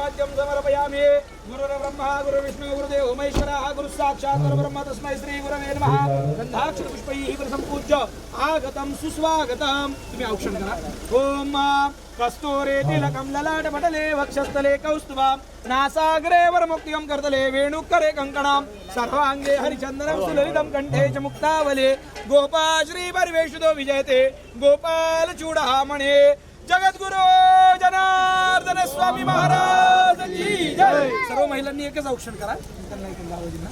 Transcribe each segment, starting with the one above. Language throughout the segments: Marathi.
अर्घ्यवाद्यं समर्पयामि। गुरुर्ब्रह्मा गुरुर्विष्णु गुरुदेवो महेश्वरः गुरुः साक्षात् परब्रह्म तस्मै श्री गुरवे नमः। गंधाक्षरपुष्पैः प्रसम्पूज्य आगतं सुस्वागतं। तुम्ही औक्षण करा। ओम कस्तूरे तिलकं ललाटपटले वक्षस्थले कौस्तुभं नासाग्रे वरमुक्तिकं करतले वेणुकरे कङ्कणं सर्वाङ्गे हरिचन्दनं सुललितं कंठे च मुक्तावले गोपाल श्री परिवेशितो विजयते गोपाल चूडामणे जगद्गुरु जनार्दन स्वामी महाराज की जय। सर्व महिलांनी एकच औक्षण करा। त्यांना एक आवाजींना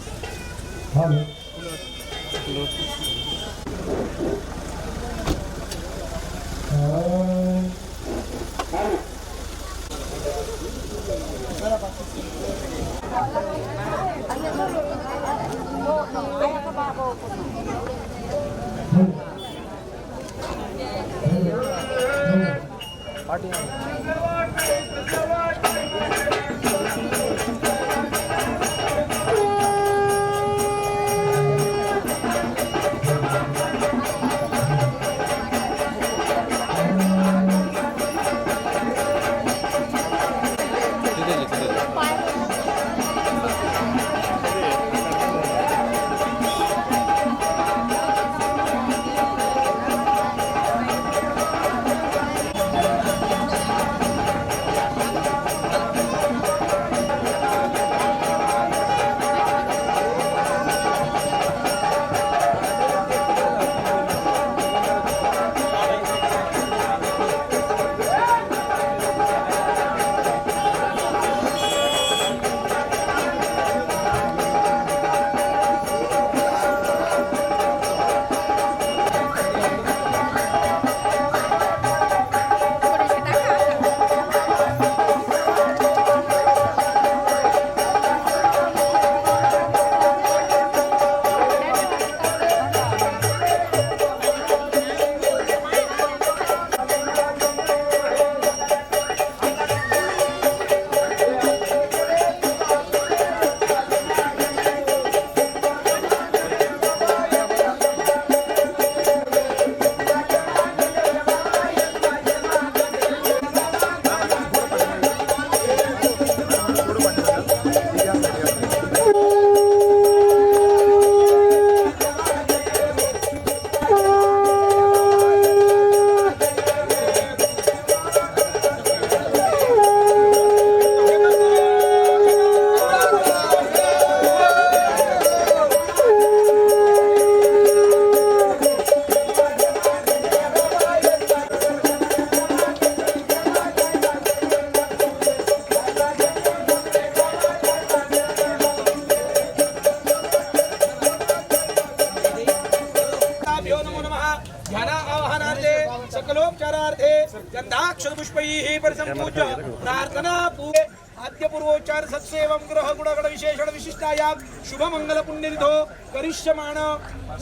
सकलोपचारार्थे गंधाक्षरपुष्पैः परिसम्पूज्य प्रार्थना पूजे आद्य पूर्वोच्चार सत्सेवं ग्रह गुणगण विशेषण विशिष्टायां शुभ मंगल पुण्यनिधो करिष्यमाण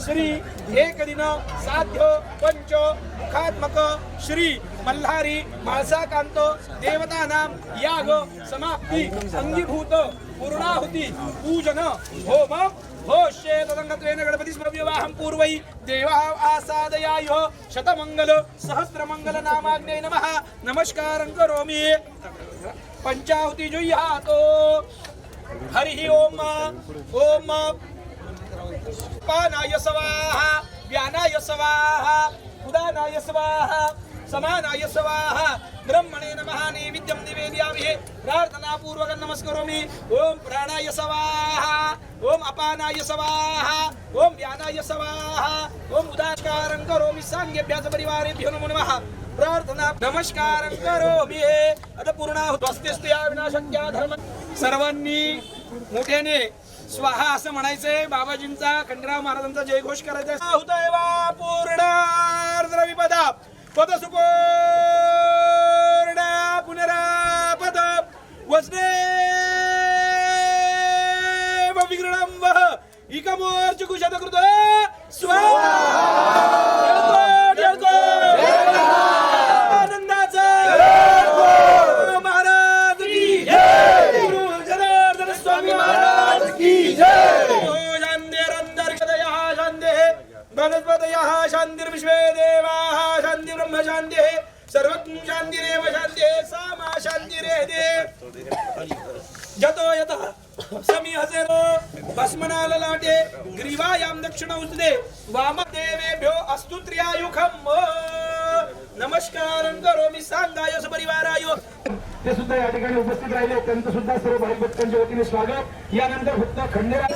श्री एक दिन साध्य पंच मुखात्मक श्री मल्हारी माळसाकांत देवतानां याग समाप्ति अंगीभूत पूर्णाहुति पूजन होम होश्ये तदंगत्वेन गणपति स्मव्यवाहं पूर्वै देवा आसादयाय शतमंगल सहस्रमंगल नामाग्ने नमः नमस्कारं करोमि। पंचाहुति जुह्यातो हरि ओम ओम पानाय स्वाहा व्यानाय स्वाहा उदानाय स्वाहा समानाय स्वाहा ब्रह्मणे नमः नैवेद्यं निवेदयामि प्रार्थना पूर्वकं नमस्करोमि। ओम प्राणाय स्वाहा ओम अपानाय स्वाहा ओम व्यानाय स्वाहा ओम उदाकारं करोमि सांगेभ्यः परिवारेभ्यो नमो नमः प्रार्थना नमस्कारं करोमि। आता पूर्णाहुती स्वस्तिस्त्या विनाशक्या धर्म सर्वांनी मोठ्याने स्वाहा असं म्हणायचंय। बाबाजींचा खंडराव महाराजांचा जयघोष करायचा। हुतैवा पूर्णार्द्रविपदा पदसुपूर्णा पुनरापद वज्रेव विगृणं वः इकमोर्चकुशतकृत स्वाहा आनंदाचा महाराज की जय गुरु जनार्दन स्वामी महाराज की जय। वनस्पतयः शान्तिर्विश्वे देवाः शान्ति ब्रह्म शान्तिः सर्वज्ञ शान्तिरेव शान्तिः सा मा शान्तिरेधे। जतो यतः समी हसेरो भस्मनाल लाटे ग्रीवायां दक्षिण उचले वामदेवेभ्यो अस्तु त्र्यायुखम नमस्कारं करोमि सांगाय सपरिवाराय ते सुद्धा या ठिकाणी उपस्थित राहिले त्यांचं सुद्धा सर्व भाई भक्तांच्या वतीने स्वागत यानंतर फक्त खंडेराय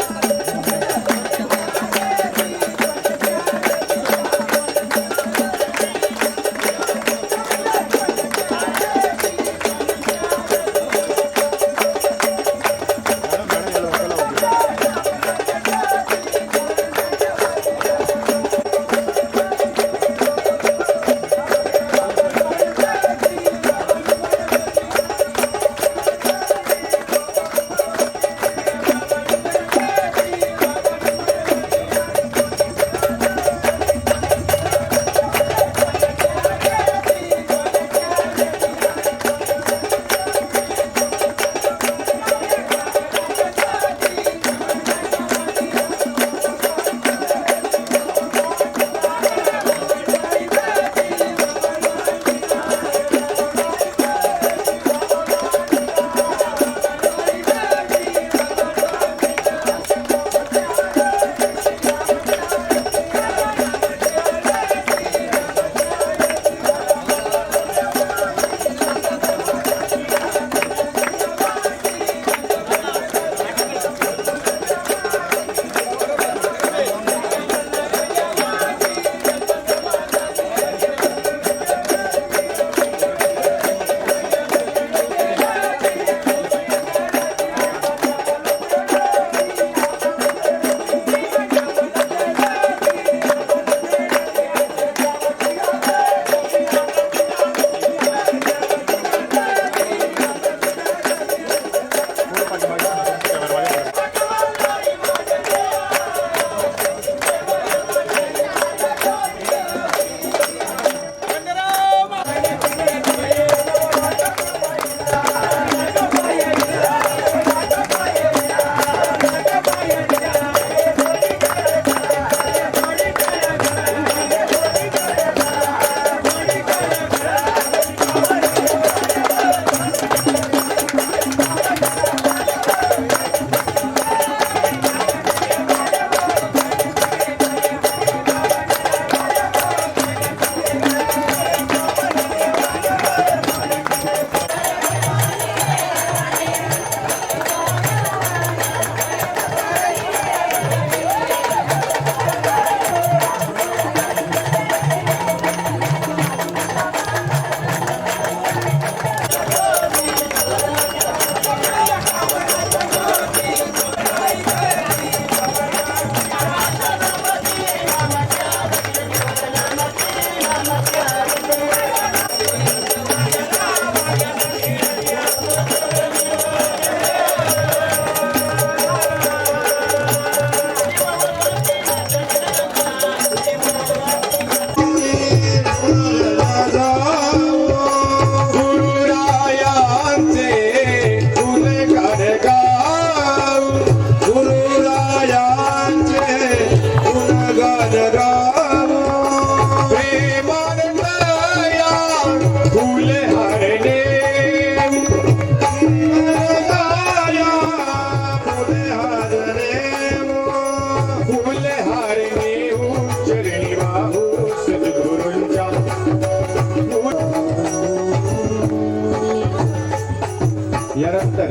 यानंतर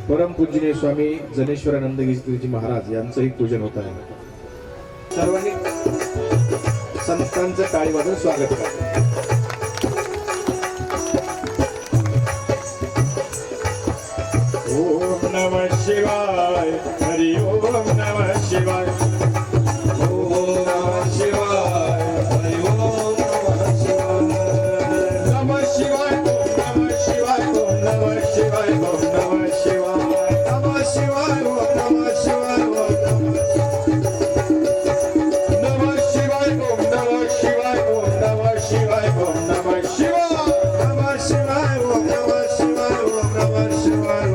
परमपूजनीय स्वामी जनेश्वरानंद गिरजी महाराज यांचंही पूजन होत आहे। सर्वांनी संतांचं टाळी वाजवून स्वागत करा। ओम नमः शिवाय हरि ओम नमः शिवाय ओम नमः शिवाय हरि ओम नमः शिवाय नमः शिवाय नमः शिवाय नमः शिवाय नमः शिवाय नमः शिवाय नमः शिवाय नमः शिवाय नमः शिवाय नमः शिवाय नमः शिवाय नमः शिवाय नमः शिवाय नमः शिवाय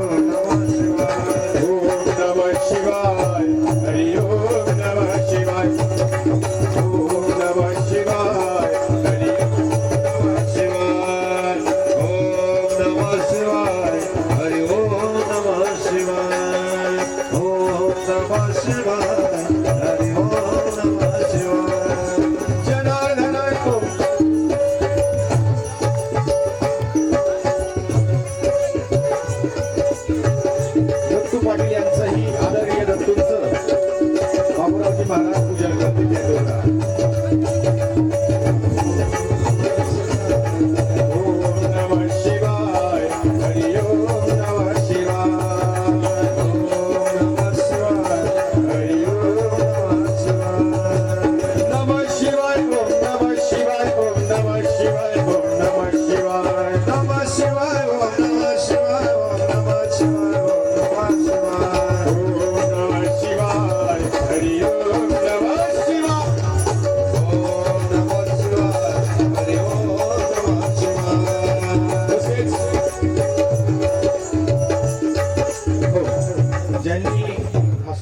ओम नमः शिवाय हरि ओम नमः शिवाय ओम नमः शिवाय हरि ओम नमः शिवाय ओम नमः शिवाय हरि ओम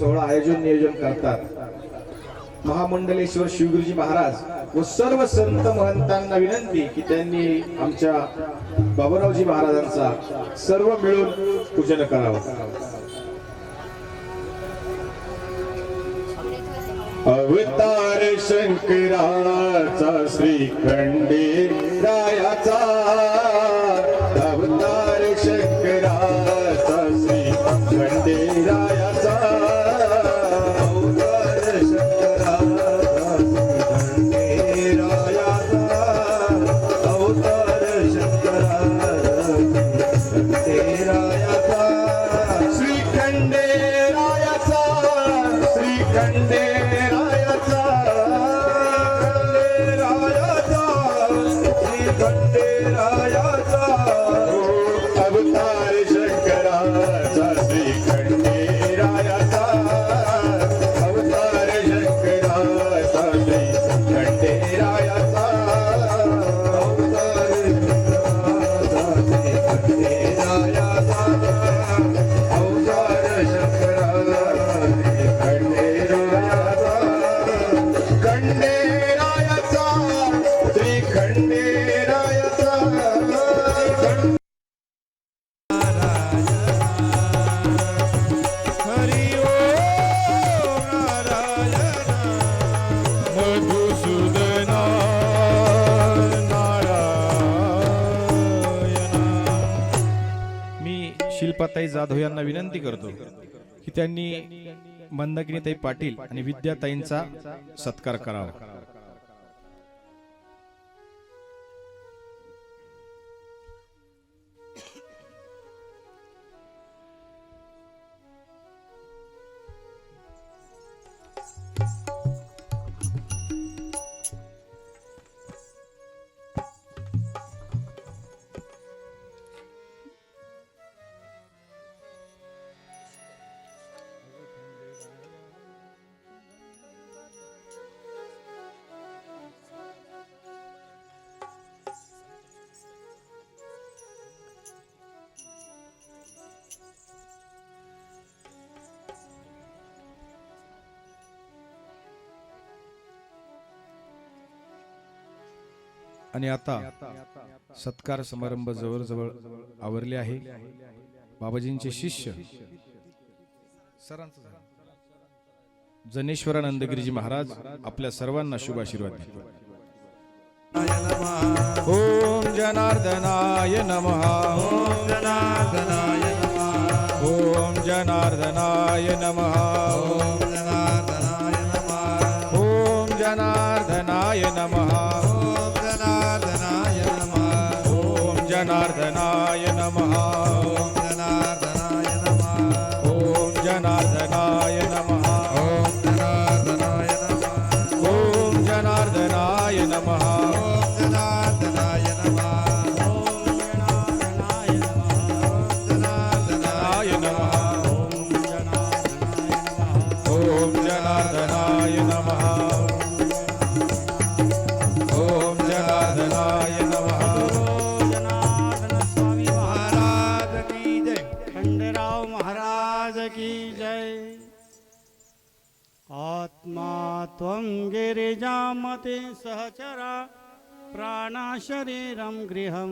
सोहळा आयोजन नियोजन करतात महामंडलेश्वर शिवगुरुजी महाराज व सर्व संत महंतांना विनंती की त्यांनी आमच्या बाबूरावजी महाराजांचा सर्व मिळून पूजन करावं. अवतार शंकराचा श्रीखंडेरायाचा अवतार शंकराचा श्रीखंडेरायाचा अवतार शंकराचा श्रीखंडेरायाचा अवतार शंकराचा श्रीखंडेरायाचा श्रीखंडेरायाचा श्रीखंडे अवतार शंकराचा श्रीखंडेरायाचा अवतार शंकराचा श्रीखंडेरायाचा अवतार शंकराचा अवतार शंकराचा खंडेरायाचा श्रीखंडेरायाचा शिल्पाताई जाधव यांना विनंती करतो की त्यांनी मंदाकिनीताई पाटील आणि विद्याताईंचा सत्कार करावा. आणि आता सत्कार समारंभ जवळ आवरले आहे. बाबाजींचे शिष्य जनेश्वरानंदगिरीजी महाराज आपल्या सर्वांना शुभ आशीर्वाद देतात. ओम जनार्दनाय नमः. ओम जनार्दनाय नमः. ओम जनार्दनाय नमः. ओम जनार्दनाय नमः. ओम जनार्दनाय नमः. जनार्दनाय नमः. ओम जनार्दनाय नमः. ओम जनार्दनाय नमः. ओम जनार्दनाय नमः. ओम जनार्दनाय नमः. ओम जनार्दनाय नमः. ओम जनार्दनाय नमः. ओम जनार्दनाय नमः. ओम जनार्दनाय नमः. आत्मा त्वं गिरिजामते सहचरा प्राणा शरीरं गृहं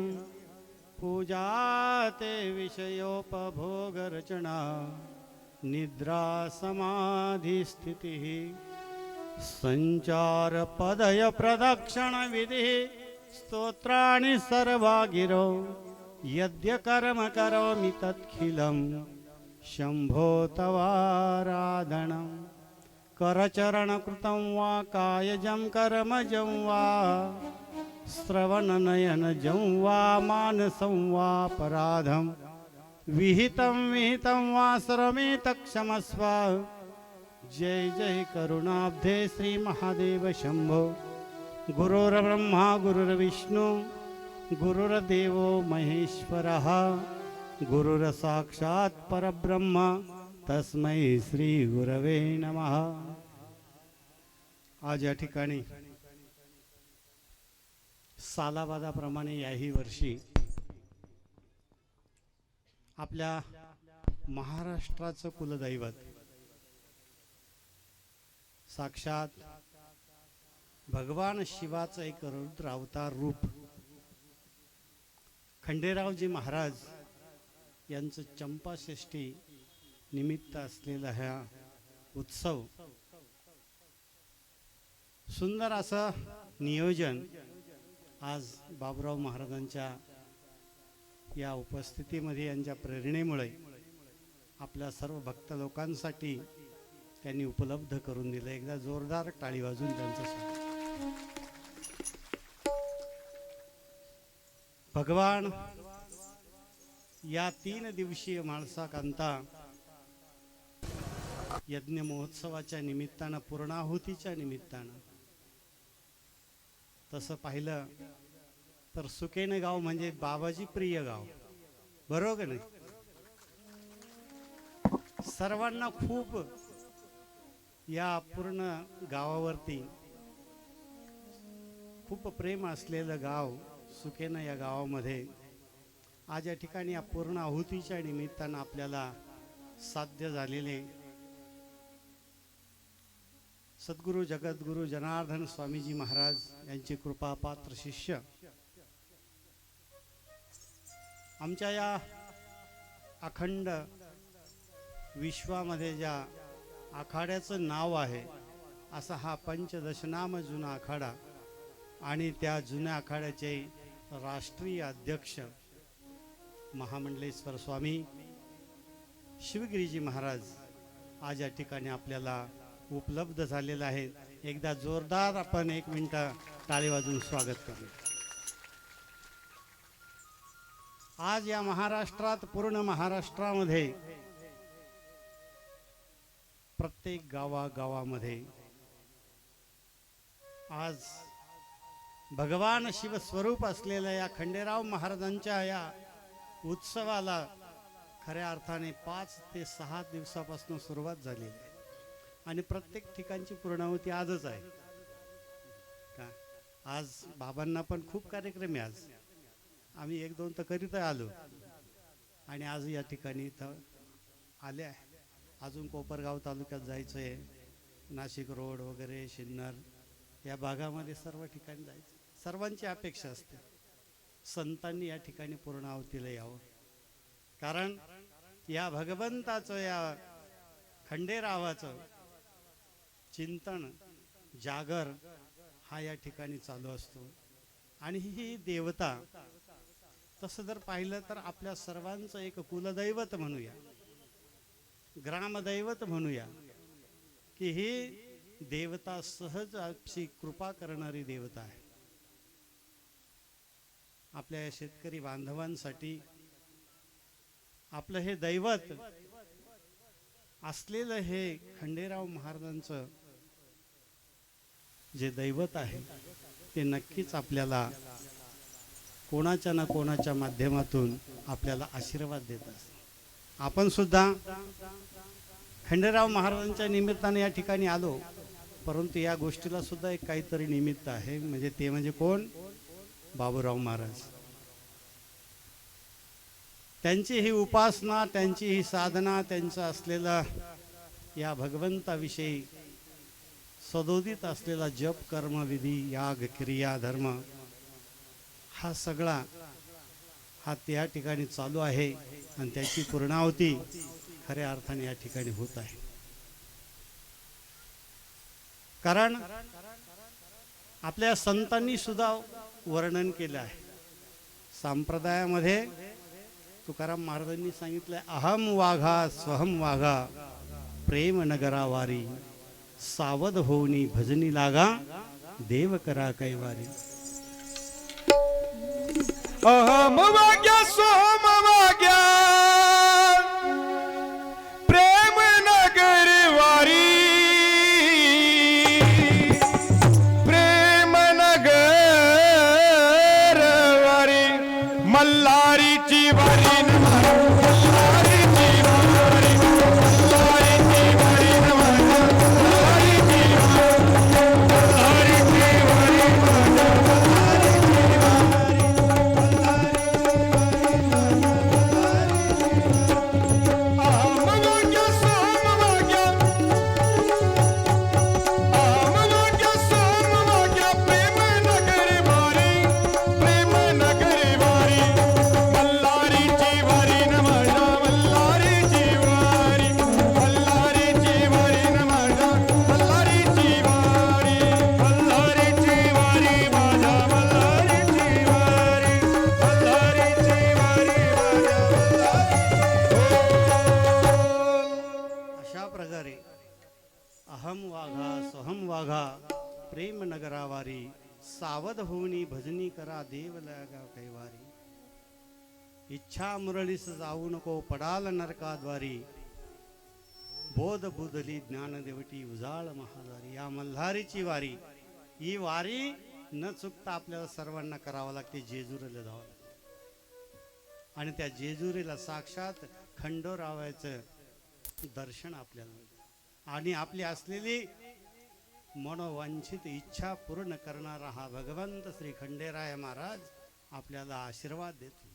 पूजाते विषयोपभोगरचना निद्रा समाधिस्थितिः संचारपदय प्रदक्षिणविधिः स्तोत्राणि सर्वा गिरो यद्य कर्म करोमि तत्खिलं शम्भो तवाराधनं करचरणकृतं वा कायजं कर्मजं वा श्रवणनयनजं वा मानसं वा पराधं विहितं वा श्रमेतक्षमस्व. जय जय करुणाब्धे श्री महादेव शंभो. गुरुर्ब्रह्मा गुरुर्विष्णु गुरुर्देवो महेश्वरः गुरुर्साक्षात् परब्रह्म तस्मै श्री गुरवे नमः. आज या ठिकाणी सालाबादाप्रमाणे याही वर्षी आपल्या महाराष्ट्राचं कुलदैवत साक्षात भगवान शिवाचं एक रुद्र अवतार रूप खंडेरावजी महाराज यांचं चंपाषष्ठी निमित्त असलेला हा उत्सव, सुंदर असं नियोजन आज बाबुराव महाराजांच्या या उपस्थितीमध्ये, यांच्या प्रेरणेमुळे आपल्या सर्व भक्त लोकांसाठी त्यांनी उपलब्ध करून दिलं. एकदा जोरदार टाळी वाजून त्यांचं स्वागत. भगवान या 3 दिवसीय माळसाकांता यज्ञ महोत्सवाच्या निमित्तानं, पूर्णाहुतीच्या निमित्तानं, तसं पाहिलं तर सुकेने गाव म्हणजे बाबाजी प्रिय गाव, बरोबर नाही? सर्वांना खूप या पूर्ण गावावरती खूप प्रेम असलेलं गाव सुकेना, या गावामध्ये आज या ठिकाणी या पूर्ण आहुतीच्या निमित्तानं आपल्याला साध्य झालेले सद्गुरू जगद्गुरू जनार्दन स्वामीजी महाराज यांचे कृपापात्र शिष्य, आमच्या या अखंड विश्वामध्ये ज्या आखाड्याचं नाव आहे असा हा पंचदशनाम जुना आखाडा, आणि त्या जुन्या आखाड्याचे राष्ट्रीय अध्यक्ष महामंडलेश्वर स्वामी शिवगिरीजी महाराज आज या ठिकाणी आपल्याला उपलब्ध झालेला आहे. एकदा जोरदार आपण 1 मिनिट टाळी वाजून स्वागत करू. आज या महाराष्ट्रात, पूर्ण महाराष्ट्रामध्ये प्रत्येक गावागावामध्ये आज भगवान शिवस्वरूप असलेल्या या खंडेराव महाराजांच्या या उत्सवाला खऱ्या अर्थाने 5 ते 6 दिवसापासून सुरुवात झालेली आहे, आणि प्रत्येक ठिकाणची पूर्णाहुती आजच आहे का? आज बाबांना पण खूप कार्यक्रम आहे. आज आम्ही 1-2 तर करीत आलो, आणि आज या ठिकाणी इथं आले आहे. अजून कोपरगाव तालुक्यात जायचं आहे, नाशिक रोड वगैरे, शिन्नर या भागामध्ये सर्व ठिकाणी जायचं. सर्वांची अपेक्षा असते संतांनी या ठिकाणी पूर्णाहुतीला यावं, कारण या भगवंताचं, या खंडेरावाचं चिंतन, जागर हा या ठिकाणी चालू असतो. आणि ही देवता, तसं जर पाहिलं तर आपल्या सर्वांचं एक कुलदैवत म्हणूया, ग्रामदैवत म्हणूया, की ही देवता सहज आपली कृपा करणारी देवता आहे. आपल्या शेतकरी बांधवांसाठी आपलं हे दैवत असलेलं हे खंडेराव महाराजांचं जे दैवत आहे ते नक्कीच आपल्याला कोणाच्या ना कोणाच्या माध्यमातून आपल्याला आशीर्वाद देत असते. आपण सुद्धा खंडेराव महाराजांच्या निमित्ताने या ठिकाणी आलो, परंतु या गोष्टीला सुद्धा एक काहीतरी निमित्त आहे, म्हणजे ते म्हणजे कोण? बाबुराव महाराज. त्यांची ही उपासना, त्यांची ही साधना, त्यांचं असलेला या भगवंताविषयी सदोदित असलेला जप, कर्म, विधी, याग, क्रिया, धर्म हा सगळा हा त्या ठिकाणी चालू आहे, आणि त्याची पूर्णाहुती खऱ्या अर्थाने या ठिकाणी होत आहे. कारण आपल्या संतांनी सुद्धा वर्णन केलं आहे. संप्रदायामध्ये तुकाराम महाराजांनी सांगितलंय, अहम वाघा स्वहम वाघा प्रेम नगरा वारी, सावध होऊनी भजनी लागा देव करा कैवारी. अहम वाग्या सोम वाग्या प्रेम नगर वारी, प्रेम नगर वारी, मल्हारीची वारी, मल्हारीची वारी, मल्हारीची वारी, मल्हारीची वारी. अहम वाघा सोहम वाघा प्रेम नगरावारी सावध होऊनी भजनी करा देव लगा कैवारी इच्छा मुरळीस जाऊ नको पडाल नरकाद्वारी बोध बुधली ज्ञान देवटी उजाळ महाद्वारी या मल्हारीची वारी ही वारी न चुकता आपल्याला सर्वांना करावं लागते जेजुरीला जावं लागतं आणि त्या जेजुरीला साक्षात खंडोरावाचं दर्शन आपल्याला मिळतं आणि आपली असलेली मनोवांछित इच्छा पूर्ण करणारा हा भगवंत श्री खंडेराय महाराज आपल्याला आशीर्वाद देतो.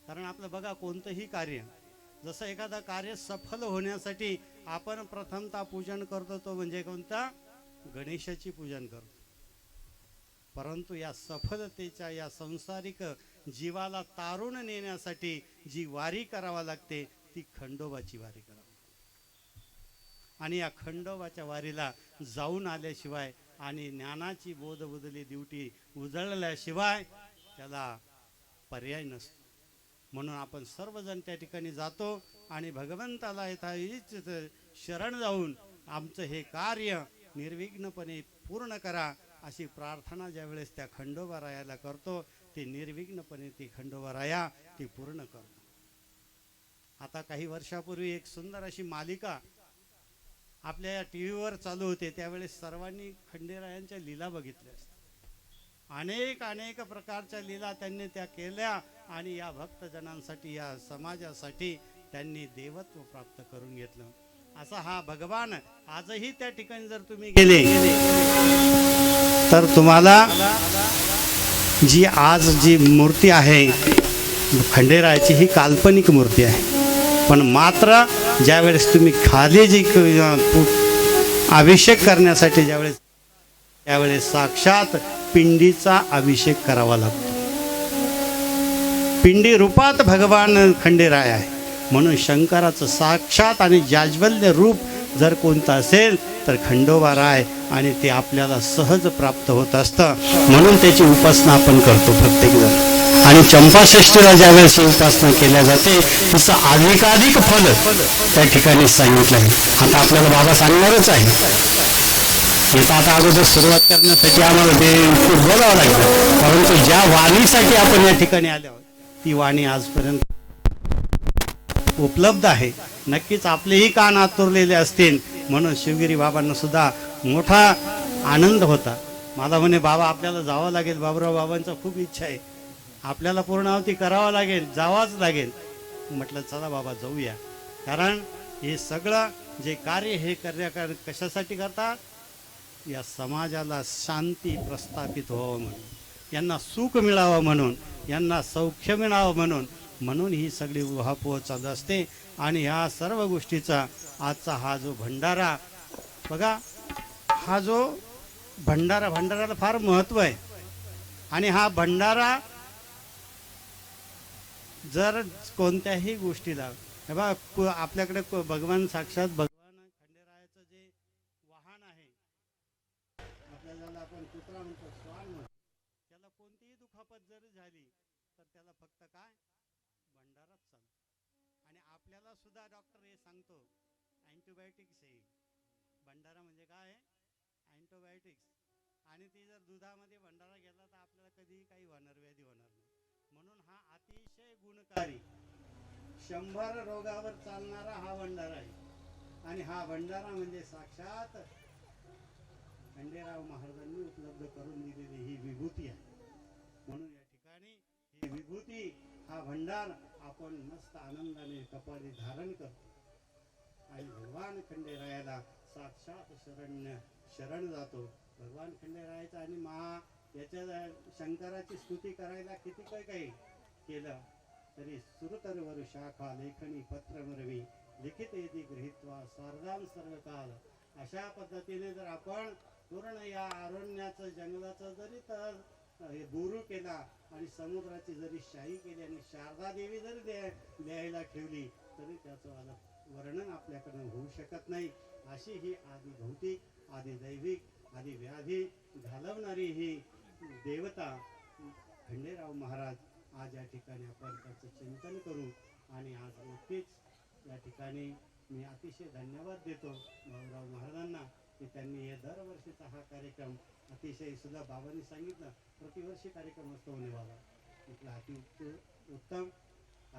कारण आपलं बघा कोणतंही कार्य जसं एखादा कार्य सफल होण्यासाठी आपण प्रथमतः पूजन करतो तो म्हणजे कोणता गणेशाची पूजन करतो. परंतु या सफलतेच्या या संसारिक जीवाला तारून नेण्यासाठी जी वारी करावा लागते ती खंडोबाची वारी करावी आणि या खंडोबाच्या वारीला जाऊन आल्याशिवाय आणि ज्ञानाची बोधबुदली दिवटी उजळल्याशिवाय त्याला पर्याय नसतो. म्हणून आपण सर्वजण त्या ठिकाणी जातो आणि भगवंताला यथाहीच शरण जाऊन आमचं हे कार्य निर्विघ्नपणे पूर्ण करा अशी प्रार्थना ज्यावेळेस त्या खंडोबारायाला करतो ते निर्विघ्नपणे ती खंडोबाराया ती पूर्ण करतो. आता काही वर्षापूर्वी एक सुंदर अशी मालिका आपल्या या टी व्हीवर चालू होते. त्यावेळेस सर्वांनी खंडेरायांच्या लीला बघितल्या असतात. अनेक प्रकारच्या लीला त्यांनी त्या केल्या आणि या भक्तजनांसाठी या समाजासाठी त्यांनी देवत्व प्राप्त करून घेतलं. असा हा भगवान आजही त्या ठिकाणी जर तुम्ही गेले तर तुम्हाला जी मूर्ती आहे खंडेरायाची ही काल्पनिक मूर्ती आहे. पण मात्र ज्यावेळेस तुम्ही खाली जी अभिषेक करण्यासाठी त्यावेळेस साक्षात पिंडीचा अभिषेक करावा लागतो. पिंडी रूपात भगवान खंडेराय आहे. म्हणून शंकराचं साक्षात आणि जाज्वल्य रूप जर कोणतं असेल तर खंडोबाराय आणि ते आपल्याला सहज प्राप्त होत असतं. म्हणून त्याची उपासना आपण करतो प्रत्येकजण. आणि चंपाषष्ठीला ज्यावेळेस उपासना केल्या जाते तसं अधिकाधिक फल त्या ठिकाणी सांगितलं आहे. आता आपल्याला बाबा सांगणारच आहे. येतं आता अगोदर सुरुवात करण्यासाठी आम्हाला ते बोलावं लागतं. परंतु ज्या वाणीसाठी आपण या ठिकाणी आलो आहोत ती वाणी आजपर्यंत उपलब्ध आहे. नक्कीच आपलेही कान आतुरलेले असतील. म्हणून शिवगिरी बाबांना सुद्धा मोठा आनंद होता. मला म्हणे बाबा आपल्याला जावं लागेल. बाबूराव बाबांचा खूप इच्छा आहे आपल्याला पूर्णाहुती करावं लागेल जावाच लागेल. म्हटलं चला बाबा जाऊया. कारण हे सगळं जे कार्य हे कशासाठी करतात या समाजाला शांती प्रस्थापित व्हावं म्हणून यांना सुख मिळावं म्हणून यांना सौख्य मिळावं म्हणून ही सगळी उहापोह चालू असते. आणि ह्या सर्व गोष्टीचा आजचा हा जो भंडारा बघा हा जो भंडाराला फार महत्त्व आहे. आणि हा भंडारा जर कोणत्याही गोष्टीला हे बघा आपल्याकडे भगवान साक्षात भगवान खंडेरायाचं जे वाहन आहे आपल्याला आपण कुत्रा म्हणतो स्वान म्हणतो. त्याला कोणतीही दुखापत जरी झाली तर त्याला फक्त काय भंडाराच चालतो. आणि आपल्याला सुद्धा डॉक्टर हे सांगतो अँटीबायोटिक्स आहे. भंडारा म्हणजे काय अँटीबायोटिक्स. आणि ती जर दुधामध्ये भंडारा गेला तर आपल्याला कधीही काही व्याधी होणार नाही. म्हणून हा अतिशय गुणकारी 100 रोगावर चालणारा हा भंडारा आहे. आणि हा भंडारा म्हणजे साक्षात खंडेराव महाराजांनी उपलब्ध करून दिलेली ही विभूती आहे. म्हणून या ठिकाणी ही विभूती हा भंडार आपण मस्त आनंदाने कपाली धारण करतो आणि भगवान खंडेरायाला साक्षात शरण जातो. भगवान खंडेरायाचा आणि याच्या शंकराची स्तुती करायला किती काही केलं तरी सुरतरवर शाखा लेखनी पत्रमरवी लिखित येती गृहीत्वा सारदाम सर्वकाल. अशा पद्धतीने जर आपण पूर्ण या अरण्याचं जंगलाचं जरी तर बोरू केला आणि समुद्राची जरी शाही केली आणि शारदा देवी जरी लिहायला ठेवली तरी त्याचं वर्णन आपल्याकडून होऊ शकत नाही. अशी ही आदि भौतिक आदि दैविक आदि व्याधी घालवणारी ही देवता खंडेराव महाराज आज या ठिकाणी आपण त्याचं चिंतन करू. आणि आज नक्कीच या ठिकाणी मी अतिशय धन्यवाद देतो बाबूराव महाराजांना की त्यांनी हे दरवर्षीचा हा कार्यक्रम अतिशय सुद्धा बाबांनी सांगितलं प्रतिवर्षी कार्यक्रम असतो होणेवाला म्हटलं उत्तम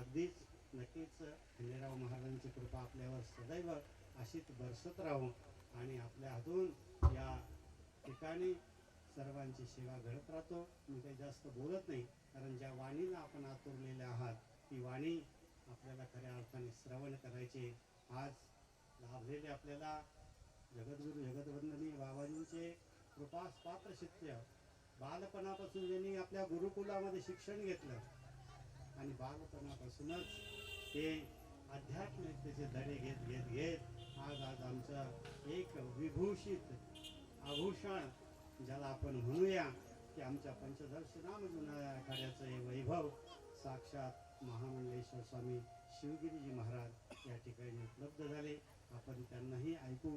अगदीच नक्कीच खंडेराव महाराजांची कृपा आपल्यावर सदैव अशीच बरसत राहू आणि आपल्या हातून या ठिकाणी सर्वांची सेवा घडत राहतो. मी काही जास्त बोलत नाही कारण ज्या वाणीला आपण आतुरलेले आहात ती वाणी आपल्याला खऱ्या अर्थाने श्रवण करायचे. आज लाभलेले आपल्याला जगद्गुरु जगद्वंदनीय बाबांचे कृपापात्र शिष्य बालपणापासून ज्यांनी आपल्या गुरुकुलामध्ये शिक्षण घेतलं आणि बालपणापासूनच ते आध्यात्मिकतेचे धडे घेत घेत घेत आज आमचं एक विभूषित आभूषण ज्याला आपण म्हणूया की आमच्या पंचदर्शनाम जुन्या आखाड्याचं हे वैभव साक्षात महामंडलेश्वर स्वामी शिवगिरीजी महाराज या ठिकाणी उपलब्ध झाले. आपण त्यांनाही ऐकू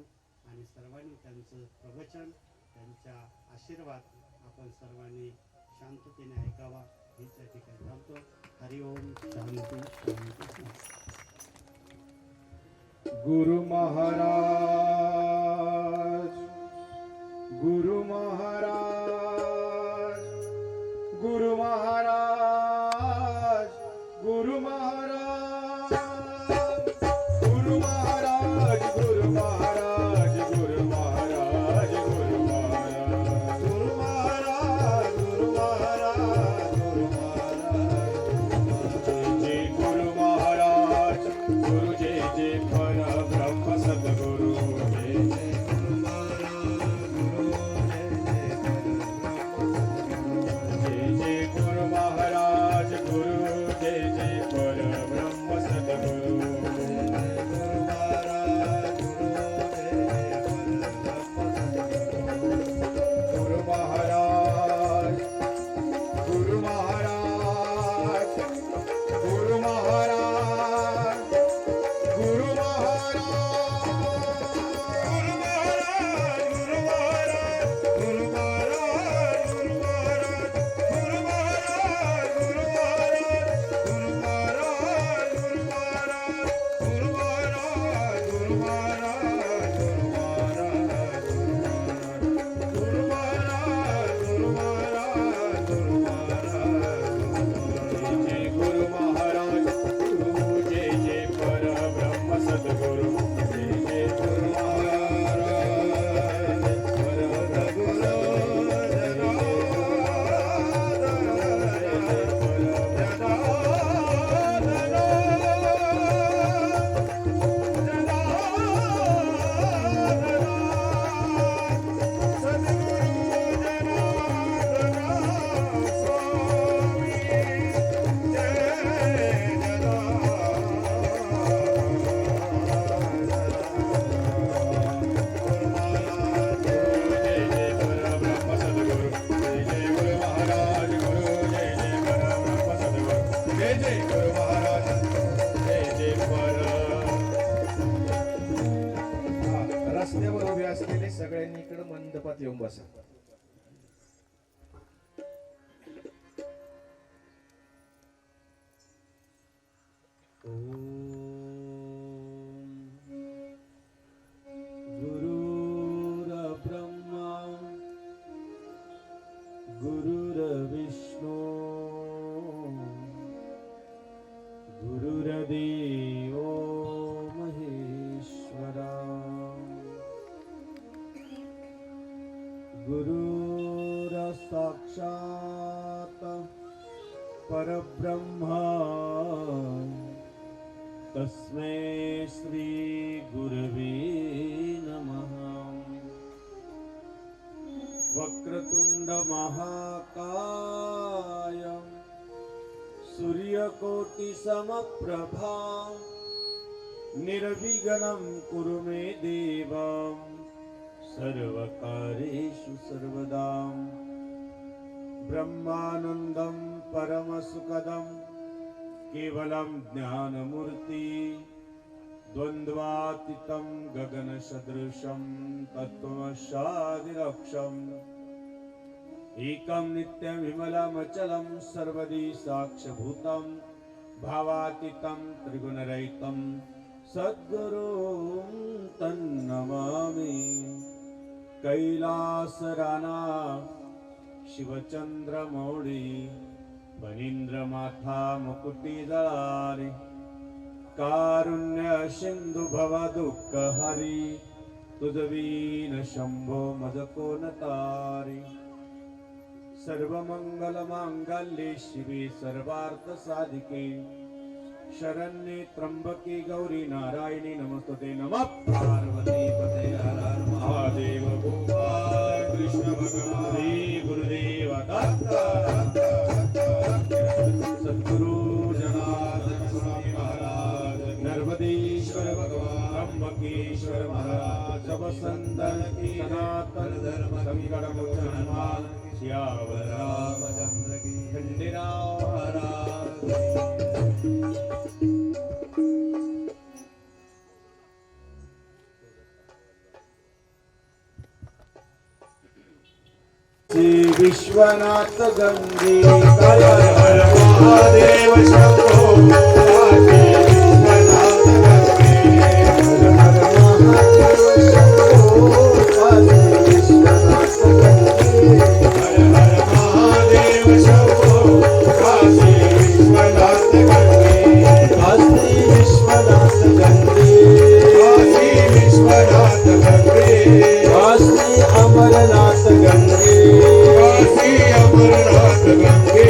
आणि सर्वांनी त्यांचं प्रवचन त्यांचा आशीर्वाद आपण सर्वांनी शांततेने ऐकावा हीच या ठिकाणी थांबतो. हरिओम शांती शांती. गुरु महाराज गुरु महाराज गुरु महाराज गुरु महाराज गुरु महाराज गुरु महाराज गुरु महाराज गुरु महाराज गुरु महाराज गुरु महाराज गुरु महाराज जय गुरु महाराज गुरु जय जय परब्रह्म सद्गुरु जय जय गुरु महाराज गुरु जय जय परब्रह्म सद्गुरु गुरु महाराज गुरु महाराज गुरु महाराज गुरु महाराज गुरु महाराज गुरु महाराज गुरु महाराज गुरु महाराज गुरु महाराज गुरु महाराज गुरु महाराज गुरु महाराज गुरु महाराज गुरु महाराज गुरु महाराज गुरु महाराज जय गुरु महाराज गुरु जय जय परब्रह्म सद्गुरु जय जय गुरु महाराज रस्त्यावर उभे असलेले सगळ्यांनी इकडे मंडपात येऊन बसा. गुरुर्ब्रह्मा गुरुर्विष्णू गुरुर्देवो महेश्वरा गुरुर्साक्षात् परब्रह्मा तस्मै श्री गुरवे नमः. वक्रतुंड महाकाय सूर्यकोटि समप्रभा निर्विघ्नं कुरु मे देव सर्वकार्येषु सर्वदा. ब्रह्मानन्दं परमसुखदं केवलं ज्ञानमूर्ति द्वन्द्वातीतं गगनसदृशं तत्त्वमशादिरक्षम् एकं नित्यविमलमचलं सर्वदी साक्षभूतं भावातीतं त्रिगुणरहितं सद्गुरुं तन्नमामि कैलासराना शिवचंद्रमौळी फणींद्रमाथा मुकुटिदळारी कारुण्य सिंधु भव दुःख हरी तुझवीन शंभो मज कोण तारी सर्व मंगल मांगल्ये शिवे सर्वार्थ साधिके शरण्ये त्र्यंबके गौरी नारायणी नमस्तुते नमः पार्वती पते हर हर महादेव गोपाल कृष्ण भगवान श्री गुरुदेव दत्त सद्गुरु जनार्दन स्वामी महाराज नर्मदेश्वर भगवान त्र्यंबकेश्वर महाराज वसंतन सनातन धर्म संकट मोचन हनुमान श्यावर रामचंद्र की खंडेराव महाराज श्री विश्वनाथ गंगे हर हर महादेव शंभो काशी विश्वनाथ गंगे हर हर महादेव शंभो काशी विश्वनाथ गंगे हर हर महादेव शंभो काशी विश्वनाथ गंगे काशी विश्वनाथ गंगे काशी विश्वनाथ गंगे काशी अमरनाथ गंगे काशी अमरनाथ गंगे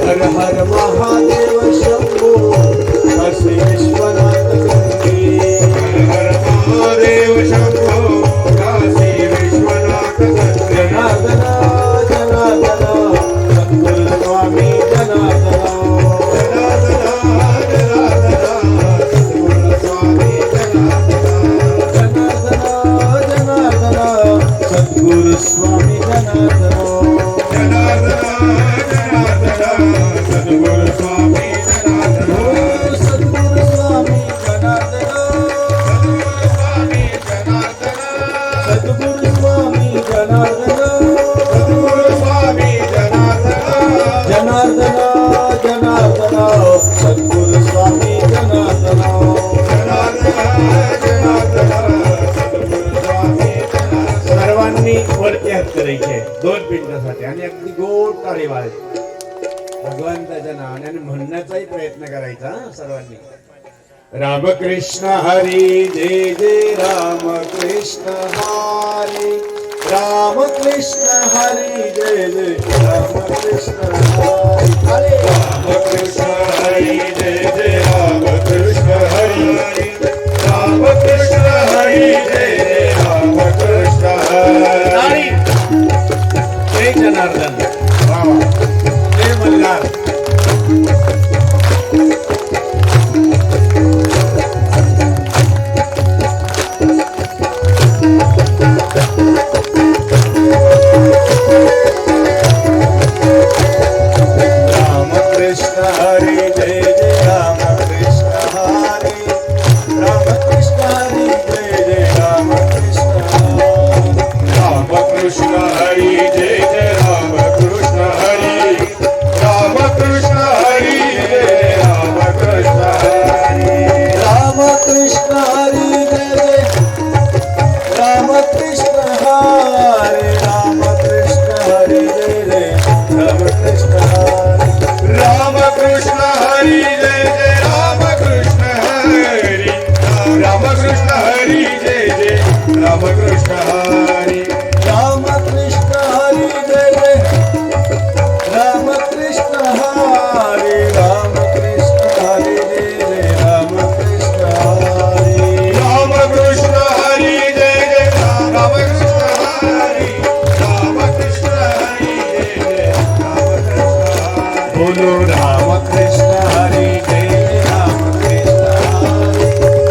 हर हर महादेव शंभो काशी विश्वनाथ गंगे हर हर महादेव शंभो काशी विश्वनाथ गंगे जनार्दन जनार्दन सद्गुरु स्वामी जनार्दन जनार्दन जनार्दन सद्गुरु स्वामी जनार्दन जनार्दन जनार्दन सद्गुरु स्वामी जनार्दन सद्गुरु स्वामी जनार्दन सद्गुरु स्वामी जनार्दन सद्गुरु स्वामी जनार्दन सद्गुरु स्वामी जनार्दन जनार्दन जनार्दन सद्गुरु स्वामी जनार्दन सर्वांनी वरती हात करायचे दोन मिनिटासाठी आणि अगदी गोड टाळी वाजवायची भगवंताच्या नावाने आणि म्हणण्याचाही प्रयत्न करायचा सर्वांनी रामकृष्ण हरी जय जय रामकृष्ण हरी रामकृष्ण हरी जय जय रामकृष्ण हरी रामकृष्ण हरी जय जय रामकृष्ण हरी रामकृष्ण हरी जय जय रामकृष्ण हरी जय जनार्दन जय मल्हार रामकृष्ण हरी जय जय रामकृष्ण हरी रामकृष्ण हरी जय जय रामकृष्ण रामकृष्ण हरी जय जय रामकृष्ण हरी रामकृष्ण हरी जय जय रामकृष्ण हरी रामकृष्ण हरी जय जय रामकृष्ण हरी रामकृष्ण हरी जय जय रामकृष्ण हरी रामकृष्ण हरी जय जय रामकृष्ण हरी रामकृष्ण हरी जय जय रामकृष्ण हरी रामकृष्ण हरी जय जय रामकृष्ण हरी रामकृष्ण हरी जय जय रामकृष्ण हरी रामकृष्ण हरी जय जय रामकृष्ण हरी रामकृष्ण हरी जय जय रामकृष्ण हरी बोलो रामकृष्ण हरी जय जय रामकृष्ण हरी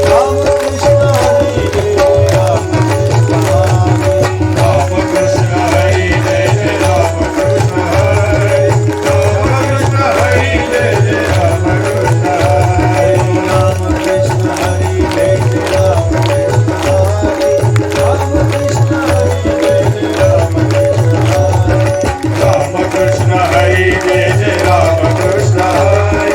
रामकृष्ण हरी जय जय रामकृष्ण हरी रामकृष्ण हरी जय जय रामकृष्ण हरी रामकृष्ण हरी जय जय रामकृष्ण हरी रामकृष्ण हरी जय जय रामकृष्ण हरी रामकृष्ण हरी जय जय रामकृष्ण हरी रामकृष्ण हरी जय जय रामकृष्ण हरी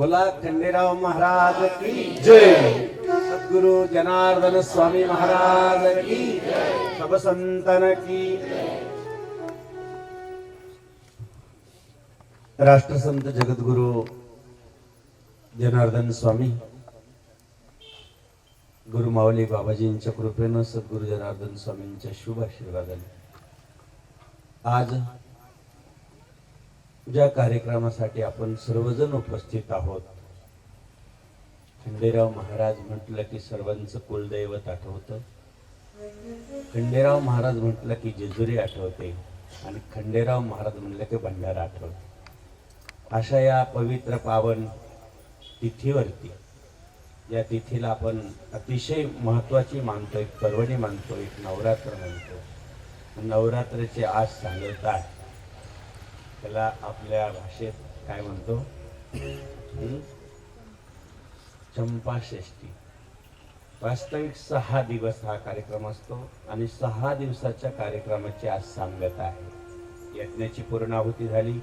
बोला खंडेराव महाराज की जय सद्गुरु जनार्दन स्वामी महाराज की सब संतन की राष्ट्रसंत जगद्गुरु जनार्दन स्वामी गुरु माऊली बाबाजींच्या कृपेनं सद्गुरु जनार्दन स्वामींच्या शुभ आशीर्वादाने आज ज्या कार्यक्रमासाठी आपण सर्वजण उपस्थित आहोत, खंडेराव महाराज म्हटलं की सर्वांचं कुलदैवत आठवतं, खंडेराव महाराज म्हटलं की जेजुरी आठवते आणि खंडेराव महाराज म्हटलं की भंडारा आठवते. अशा या पवित्र पावन तिथीवरती, या तिथीला आपण अतिशय महत्वाची मानतो, एक पर्वणी मानतो, एक नवरात्र मानतो. नवरात्रीचे आज सांगता आहे, त्याला आपल्या भाषेत काय म्हणतो, चंपाषष्ठी. वास्तविक 6 दिवस हा कार्यक्रम असतो आणि 6 दिवसाच्या कार्यक्रमाची आज सांगता आहे. यज्ञाची पूर्णाहुती झाली.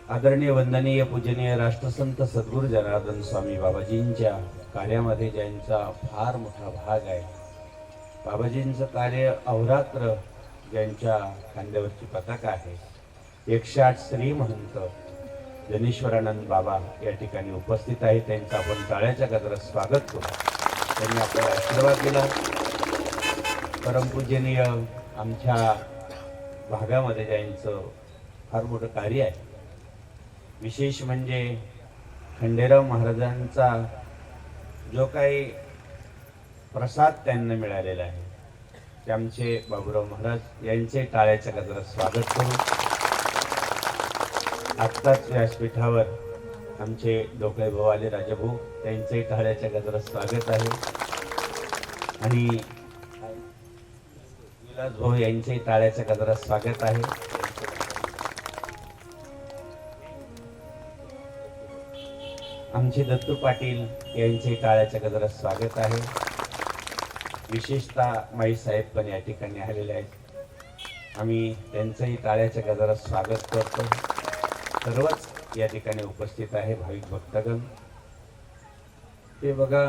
आदरणीय वंदनीय पूजनीय राष्ट्रसंत सद्गुरू जनार्दन स्वामी बाबाजींच्या कार्यामध्ये ज्यांचा फार मोठा भाग आहे, बाबाजींचं कार्य अहोरात्र ज्यांच्या खांद्यावरची पताका आहे, 108 श्रीमंत जनेश्वरानंद बाबा या ठिकाणी उपस्थित आहे. त्यांचं आपण टाळ्याच्या गजरात स्वागत करू. त्यांनी आपल्याला आशीर्वाद दिला. परमपूजनीय आमच्या भागामध्ये ज्यांचं फार मोठं कार्य आहे, विशेष म्हणजे खंडेराव महाराजांचा जो काही प्रसाद त्यांना मिळालेला आहे, ते आमचे बाबूराव महाराज यांचे टाळ्याच्या गजरात स्वागत करू. आत्ताच व्यासपीठावर आमचे डोकळे भाऊ आले, राजाभाऊ, त्यांचे टाळ्याच्या गजरात स्वागत आहे. आणि विलास भाऊ यांचे टाळ्याच्या गजरात स्वागत आहे. आमचे दत्तू पाटील यांचे टाळ्याच्या गजरात स्वागत आहे. विशेषतः माई साहेब पण या ठिकाणी आलेले आहेत. आम्ही त्यांचंही टाळ्याच्या गजरात स्वागत करतो. सर्वच या ठिकाणी उपस्थित आहे भाविक भक्तगण. ते बघा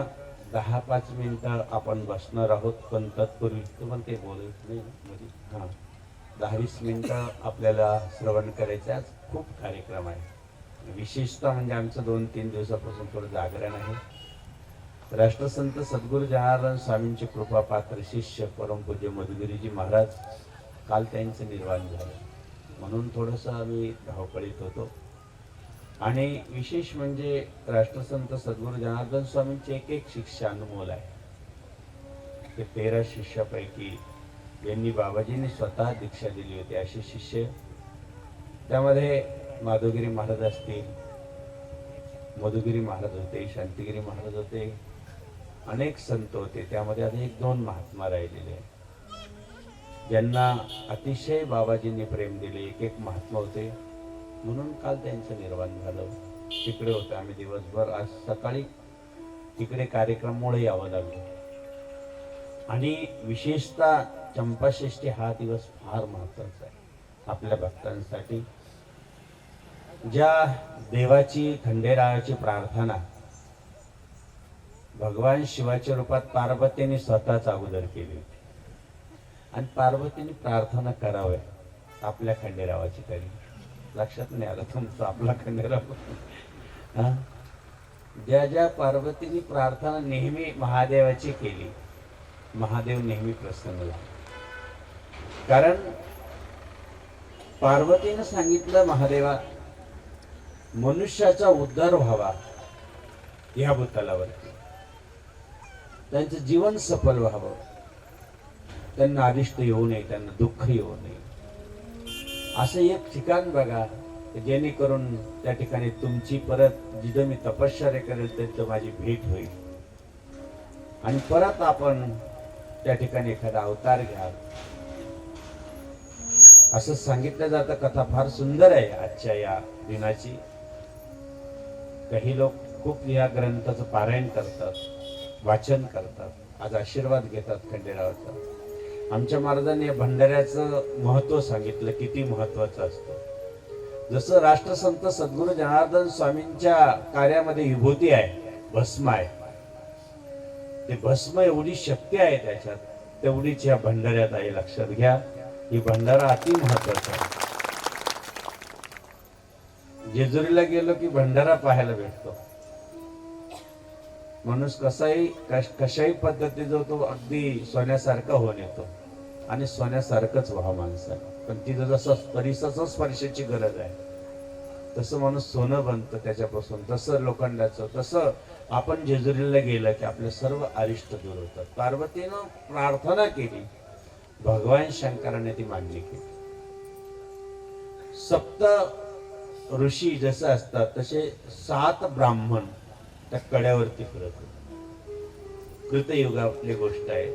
10-5 मिनिटं आपण बसणार आहोत, पण तत्पूर्वी तुम्हाला ते बोलत नाही म्हणजे 10-20 मिनिटं आपल्याला श्रवण करायचं. आज खूप कार्यक्रम आहे. विशेषतः म्हणजे आमचं 2-3 दिवसापासून थोडं जागरण आहे. राष्ट्रसंत सद्गुरू जनार्दन स्वामींचे कृपापात्र शिष्य परमपूज्य मधुगिरीजी महाराज काल त्यांचं निर्वाण झालं, म्हणून थोडंसं आम्ही धावपळीत होतो. आणि विशेष म्हणजे राष्ट्रसंत सद्गुरू जनार्दन स्वामींचे एक शिष्य अनमोल आहे. ते 13 शिष्यापैकी ज्यांनी बाबाजींनी स्वतः दीक्षा दिली होती असे शिष्य, त्यामध्ये माधवगिरी महाराज असतील, मधुगिरी महाराज होते, शांतिगिरी महाराज होते, अनेक संत होते. त्यामध्ये आता 1-2 महात्मा राहिलेले ज्यांना अतिशय बाबाजींनी प्रेम दिले. एक महात्मा होते, म्हणून काल त्यांचं निर्वाण झालं. तिकडे होतं आम्ही दिवसभर. आज सकाळी तिकडे कार्यक्रमामुळे यावं लागलं. आणि विशेषतः चंपाषष्ठी हा दिवस फार महत्वाचा आहे आपल्या भक्तांसाठी. ज्या देवाची, खंडेरायाची प्रार्थना भगवान शिवाच्या रूपात पार्वतीने स्वतःच अगोदर केली होती, आणि पार्वतीने प्रार्थना करावी आपल्या खंडेरावाची तरी. लक्षात नाही आलं तुमचं आपला खंडेराव. ज्या पार्वतीने प्रार्थना नेहमी महादेवाची केली, महादेव नेहमी प्रसन्न झाला. कारण पार्वतीने सांगितलं, महादेवा मनुष्याचा उद्धार व्हावा या भूतलावरती, त्यांचं जीवन सफल व्हावं, त्यांना अरिष्ट येऊ नये, त्यांना दुःख येऊ नये, असं एक ठिकाण बघा जेणेकरून त्या ठिकाणी तुमची परत जिथं मी तपश्चर्या करेल तिथं माझी भेट होईल, आणि परत आपण त्या ठिकाणी एखादा अवतार घ्या असं सांगितलं जातं. कथा फार सुंदर आहे आजच्या या दिनाची. काही लोक खूप या ग्रंथाचं पारायण करतात, वाचन करतात, आज आशीर्वाद घेतात खंडेरावाचा. आमच्या महाराजांनी या भंडाऱ्याचं महत्त्व सांगितलं, किती महत्त्वाचं असतं. जसं राष्ट्रसंत सद्गुरू जनार्दन स्वामींच्या कार्यामध्ये विभूती आहे, भस्म आहे, ते भस्म एवढी शक्ती आहे त्याच्यात, तेवढीच या भंडाऱ्यात आहे. लक्षात घ्या, ही भंडारा अति महत्वाचा आहे. जेजुरीला गेलो की भंडारा पाहायला भेटतो. माणूस कशाही पद्धती जो तो अगदी सोन्यासारखा होऊन येतो आणि सोन्यासारखंच व्हा माणसाला. पण तिथं जसं परिसाचं स्पर्शाची गरज आहे तसं माणूस सोनं बनतं त्याच्यापासून, तसं लोखंडाचं. तसं आपण जेजुरीला गेलं की आपले सर्व अरिष्ट दूर होतात. पार्वतीनं प्रार्थना केली, भगवान शंकराने ती मान्य केली. सप्त ऋषी जसे असतात तसे 7 ब्राह्मण त्या कड्यावरती फिरत होते. कृतयुगातली गोष्ट आहे.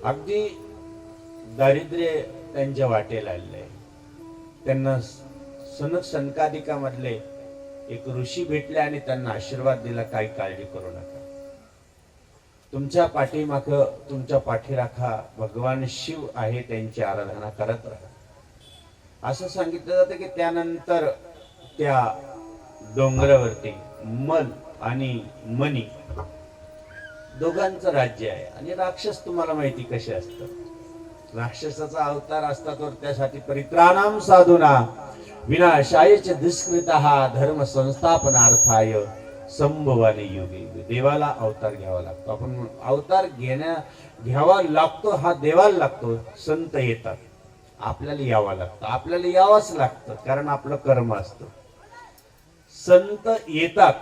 अगदी दारिद्र्य त्यांच्या वाटेला आलेलं आहे. त्यांना सनक सनकादिकामधले एक ऋषी भेटले आणि त्यांना आशीर्वाद दिला, काही काळजी करू नका, तुमच्या पाठीमाग तुमच्या पाठीराखा भगवान शिव आहे, त्यांची आराधना करत राहा असं सांगितलं जातं. की त्यानंतर त्या डोंगरावरती मल आणि मनी दोघांचं राज्य आहे. आणि राक्षस तुम्हाला माहिती कसे असतात, राक्षसाचा अवतार असतात तर त्यासाठी परित्राणाम साधूना विनाशाय च दुष्कृतः धर्म संस्थापनार्थाय संभवाने युगे. देवाला अवतार घ्यावा लागतो. आपण अवतार घ्यावा लागतो, हा देवाला लागतो. संत येतात, आपल्याला यावं लागतं, आपल्याला यावंच लागतं, कारण आपलं कर्म असतं. संत येतात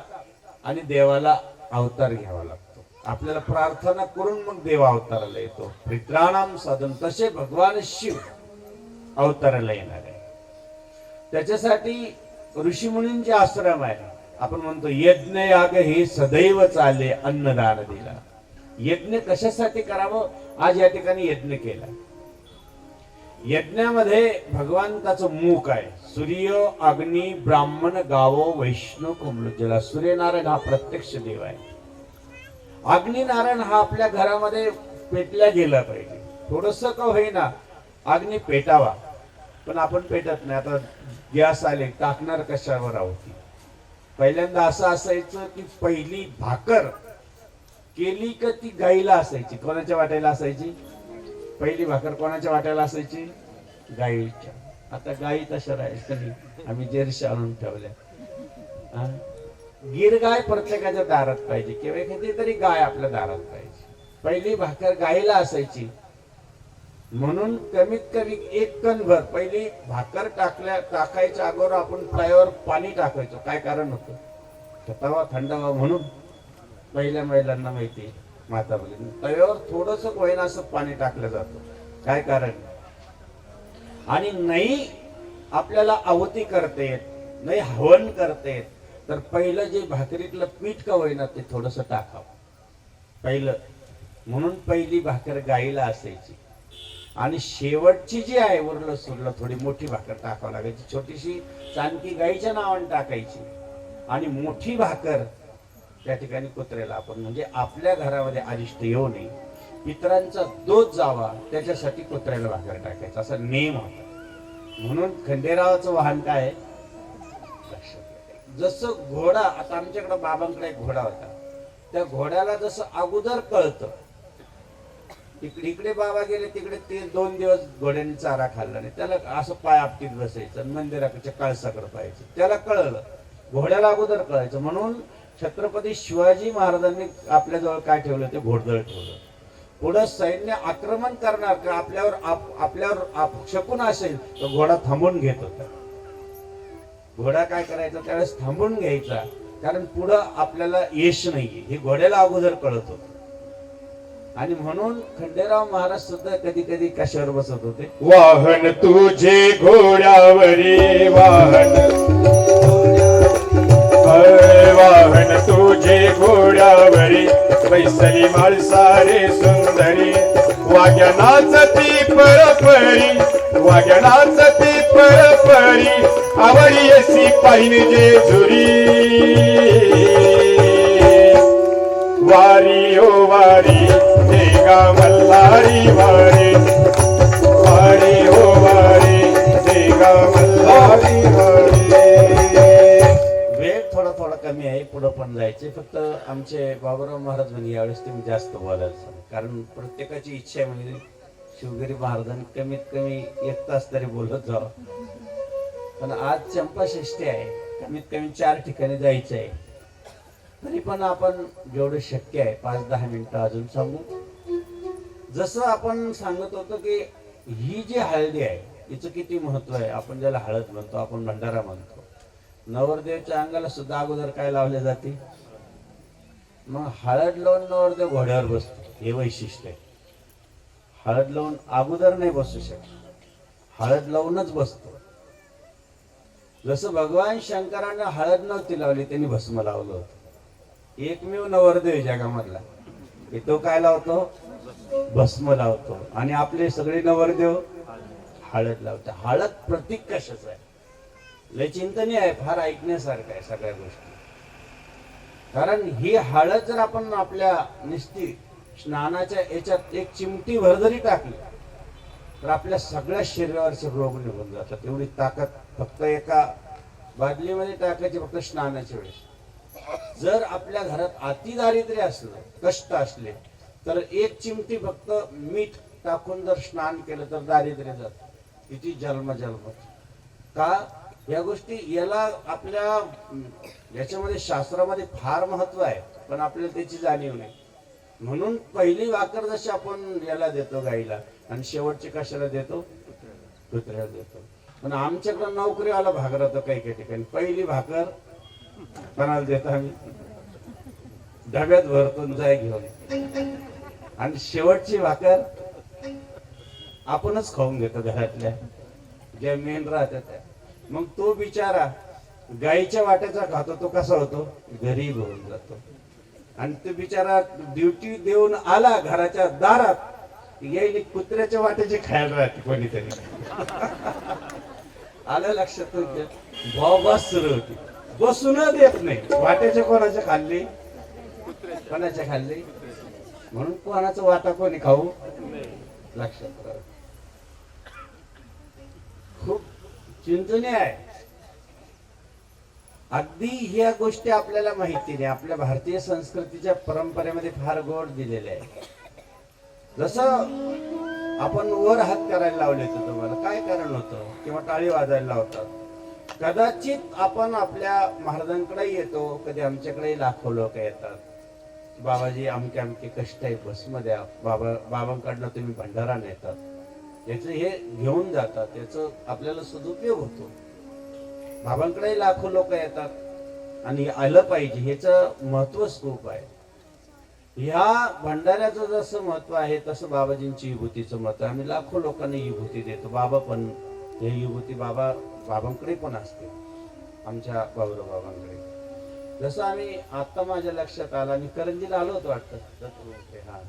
आणि देवाला अवतार घ्यावा लागतो. आपल्याला प्रार्थना करून मग देव अवताराला येतो. पित्राणाम साधन, तसे भगवान शिव अवताराला येणार आहे. त्याच्यासाठी ऋषीमुनींचे आश्रम आहे. आपण म्हणतो यज्ञ याग हे सदैव चाले, अन्नदान दिला. यज्ञ कशासाठी करावं, आज या ठिकाणी यज्ञ केला. यज्ञामध्ये भगवंताचं मुख आहे. सूर्य, अग्नी, ब्राह्मण, गावो, वैष्णव, कोमलजला. सूर्यनारायण हा प्रत्यक्ष देव आहे. अग्निनारायण हा आपल्या घरामध्ये पेटल्या गेला पाहिजे. थोडस का होईना अग्नी पेटावा, पण आपण पेटत नाही. आता गॅस आले, टाकणार कशावर आहोत. पहिल्यांदा असं असायचं की पहिली भाकर केली का ती गाईला असायची. कोणाच्या वाट्याला असायची पहिली भाकर? कोणाच्या वाट्याला असायची? गाईच्या. आता गाई तशा राहायच्या नाही, आम्ही जेरशी आणून ठेवल्या. गिर गाय प्रत्येकाच्या दारात पाहिजे, किंवा एखादी तरी गाय आपल्या दारात पाहिजे. पहिली भाकर गाईला असायची, म्हणून कमीत कमी 1 कणभर पहिली भाकर टाकायच्या अगोदर आपण तव्यावर पाणी टाकायचो. काय कारण होतं? तवा थंड व्हावा म्हणून. पहिल्या महिलांना माहिती, माता भगिनी, तव्यावर थोडस होईना असं पाणी टाकलं जातं. काय कारण? आणि नाही आपल्याला आहुती करता येत, नाही हवन करता येत, तर पहिलं जे भाकरीतलं पीठ का होईना ते थोडस टाकावं पहिलं. म्हणून पहिली भाकर गाईला असायची. आणि शेवटची जी आहे उरलं सुरलं थोडी मोठी भाकर टाकावं लागायची. छोटीशी चांदकी गाईच्या नावाने टाकायची आणि मोठी भाकर त्या ठिकाणी कुत्र्याला आपण, म्हणजे आपल्या घरामध्ये अरिष्ट येऊ नये, पितरांचा दोष जावा, त्याच्यासाठी कुत्र्याला भाकर टाकायचा असा नेम होता. म्हणून खंडेरावाचं वाहन काय आहे? जसं घोडा, आता आमच्याकडे बाबांकडे एक घोडा होता, त्या घोड्याला जसं अगोदर कळतं, इकडे बाबा गेले तिकडे ते 2 दिवस घोड्याने चारा खाल्ला नाही, त्याला असं पाय आपटीत बसायचं, मंदिराच्या कळसाकडे पाहायचं, त्याला कळलं. घोड्याला अगोदर कळायचं. म्हणून छत्रपती शिवाजी महाराजांनी आपल्याजवळ काय ठेवलं? ते घोडदळ ठेवलं. पुढं सैन्य आक्रमण करणार का आपल्यावर शकून असेल तर घोडा थांबून घेत होता. घोडा काय करायचा? त्यावेळेस थांबून घ्यायचा, कारण पुढं आपल्याला यश नाहीये हे घोड्याला अगोदर कळत होतं. आणि म्हणून खंडेराव महाराज सुद्धा कधी कधी कशावर बसत होते? वाहन तुझे घोड्यावरी, वाहन तुझे घोड्यावरी, वैसली माळसारे सुंदरी, वाग्या नाचती परपरी, वाग्या नाचती परपरी, आवडी अशी पाहिजे जेजुरी. वारी ओ वारी देगा मल्हारी वारी, वारी ओ वारी देगा मल्हारी. थोडा कमी आहे, पुढं पण जायचे. फक्त आमचे बाबूराव महाराज म्हणजे यावेळेस तुम्ही जास्त बोलायचं, कारण प्रत्येकाची इच्छा आहे म्हणजे शिवगिरी महाराजांनी कमीत कमी 1 तास तरी बोलत जावं. पण आज चंपाषष्ठी आहे, कमीत कमी 4 ठिकाणी जायचं आहे. तरी पण आपण जेवढं शक्य आहे 5-10 मिनिटं अजून सांगू. जसं आपण सांगत होतो की ही जी हळदी आहे हिचं किती महत्व आहे. आपण ज्याला हळद म्हणतो, आपण भंडारा म्हणतो. नवरदेवच्या अंगाला सुद्धा अगोदर काय लावले जाते, मग हळद लावून नवरदेव घोड्यावर बसतो, हे वैशिष्ट्य आहे. हळद लावून अगोदर नाही बसू शकत, हळद लावूनच बसतो. जसं भगवान शंकराने हळद नव्हती लावली, त्यांनी भस्म लावलं होतं. एकमेव नवरदेव जगामधला की तो काय लावतो, भस्म लावतो. आणि आपले सगळे नवरदेव हळद लावतो. हळद प्रतीक कशाचं आहे, लय चिंतनीय आहे, फार ऐकण्यासारखं आहे सगळ्या गोष्टी. कारण ही हळद जर आपण आपल्या निस्ती स्नानाच्या याच्यात 1 चिमटी भर जरी टाकली तर आपल्या सगळ्या शरीरावरचे रोग निघून जातात. एवढी ताकद फक्त एका बादलीमध्ये टाकायची, फक्त स्नानाच्या वेळेस. जर आपल्या घरात अति दारिद्र्य असलं, कष्ट असले, तर 1 चिमटी फक्त मीठ टाकून जर स्नान केलं तर दारिद्र्य जात. किती जन्म का या गोष्टी, याला आपल्या याच्यामध्ये शास्त्रामध्ये फार महत्व आहे, पण आपल्याला त्याची जाणीव नाही. म्हणून पहिली भाकर जशी आपण याला देतो गाईला, आणि शेवटची कशाला देतो, कुत्र्याला देतो. पण आमच्याकडे नोकरीवाला भाकर होतं काही काही ठिकाणी. पहिली भाकर कोणाला देतो आम्ही, डब्यात भरतून जाय घेऊन, आणि शेवटची भाकर आपणच खाऊन घेतो घरातल्या ज्या मेन राहतात त्या. मग तो बिचारा गाईच्या वाट्याचा खातो, तो कसा होतो, गरीब होऊन जातो. आणि तो बिचारा ड्युटी देऊन आला घराच्या दारात, यायला कुत्र्याच्या वाट्याची खायला राहते कोणीतरी. आलं लक्षात, बस सुरू होती, बसून देत नाही. वाट्याच्या कोणाच्या खाल्ली, कोणाच्या खाल्ली, म्हणून कोणाचा वाटा कोणी खाऊ, लक्षात राहा. खूप चिंतनीय आहे. अगदी ह्या गोष्टी आपल्याला माहिती नाही. आपल्या भारतीय संस्कृतीच्या परंपरेमध्ये फार गोड दिलेले आहे. जसं आपण वर हात करायला लावले होते, तुम्हाला काय कारण होतं, किंवा टाळी वाजायला लावतात. कदाचित आपण आपल्या महाराजांकडे येतो, कधी आमच्याकडे लाखो लोक येतात, बाबाजी आमके आमके कष्ट आहे, भस्म द्या. बाबांकडनं तुम्ही भंडारा नेतात, याचं हे घेऊन जातात, याचं आपल्याला सदुपयोग होतो. बाबांकडे लाखो लोक येतात आणि आलं पाहिजे, ह्याचं महत्वच खूप आहे. ह्या भंडाऱ्याचं जसं महत्व आहे तसं बाबाजींची विभूतीचं महत्व आहे. आम्ही लाखो लोकांना विभूती देतो. बाबा पण हे विभूती बाबांकडे पण असते, आमच्या बाबूराव बाबांकडे. जसं आम्ही आता माझ्या लक्षात आलं, मी करंजीला आलो होतो वाटतं, हा,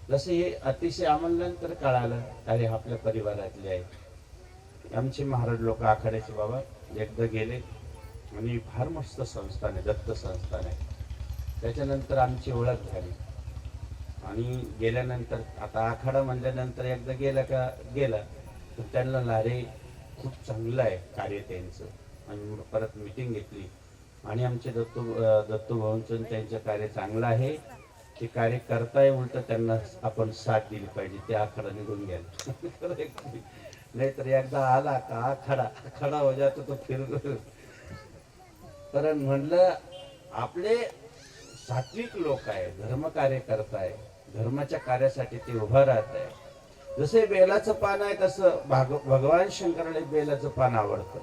जसं हे अतिशय आम्हाला नंतर कळालं, अरे आपल्या परिवारातले आहेत आमचे महाराज लोक, आखाड्याचे बाबा. एकदा गेले आणि फार मस्त संस्थान आहे, दत्त संस्थान आहे. त्याच्यानंतर आमची ओळख झाली आणि गेल्यानंतर आता आखाडा म्हणल्यानंतर एकदा गेला तर त्यांना लारे खूप चांगलं आहे कार्य त्यांचं. आणि परत मीटिंग घेतली आणि आमचे दत्तू भाऊंचं त्यांचं कार्य चांगलं आहे, ते कार्य करताय, उलट त्यांना आपण साथ दिली पाहिजे. ते आखाडा निघून गेला. नाहीतर एकदा आला का आखाडा हो जातो तो फिर. कारण म्हणलं आपले सात्विक लोक आहे, धर्म कार्य करताय, धर्माच्या कार्यासाठी ते उभं राहत आहे. जसे बेलाचं पान आहे तसं भगवान शंकराला बेलाचं पान आवडतं,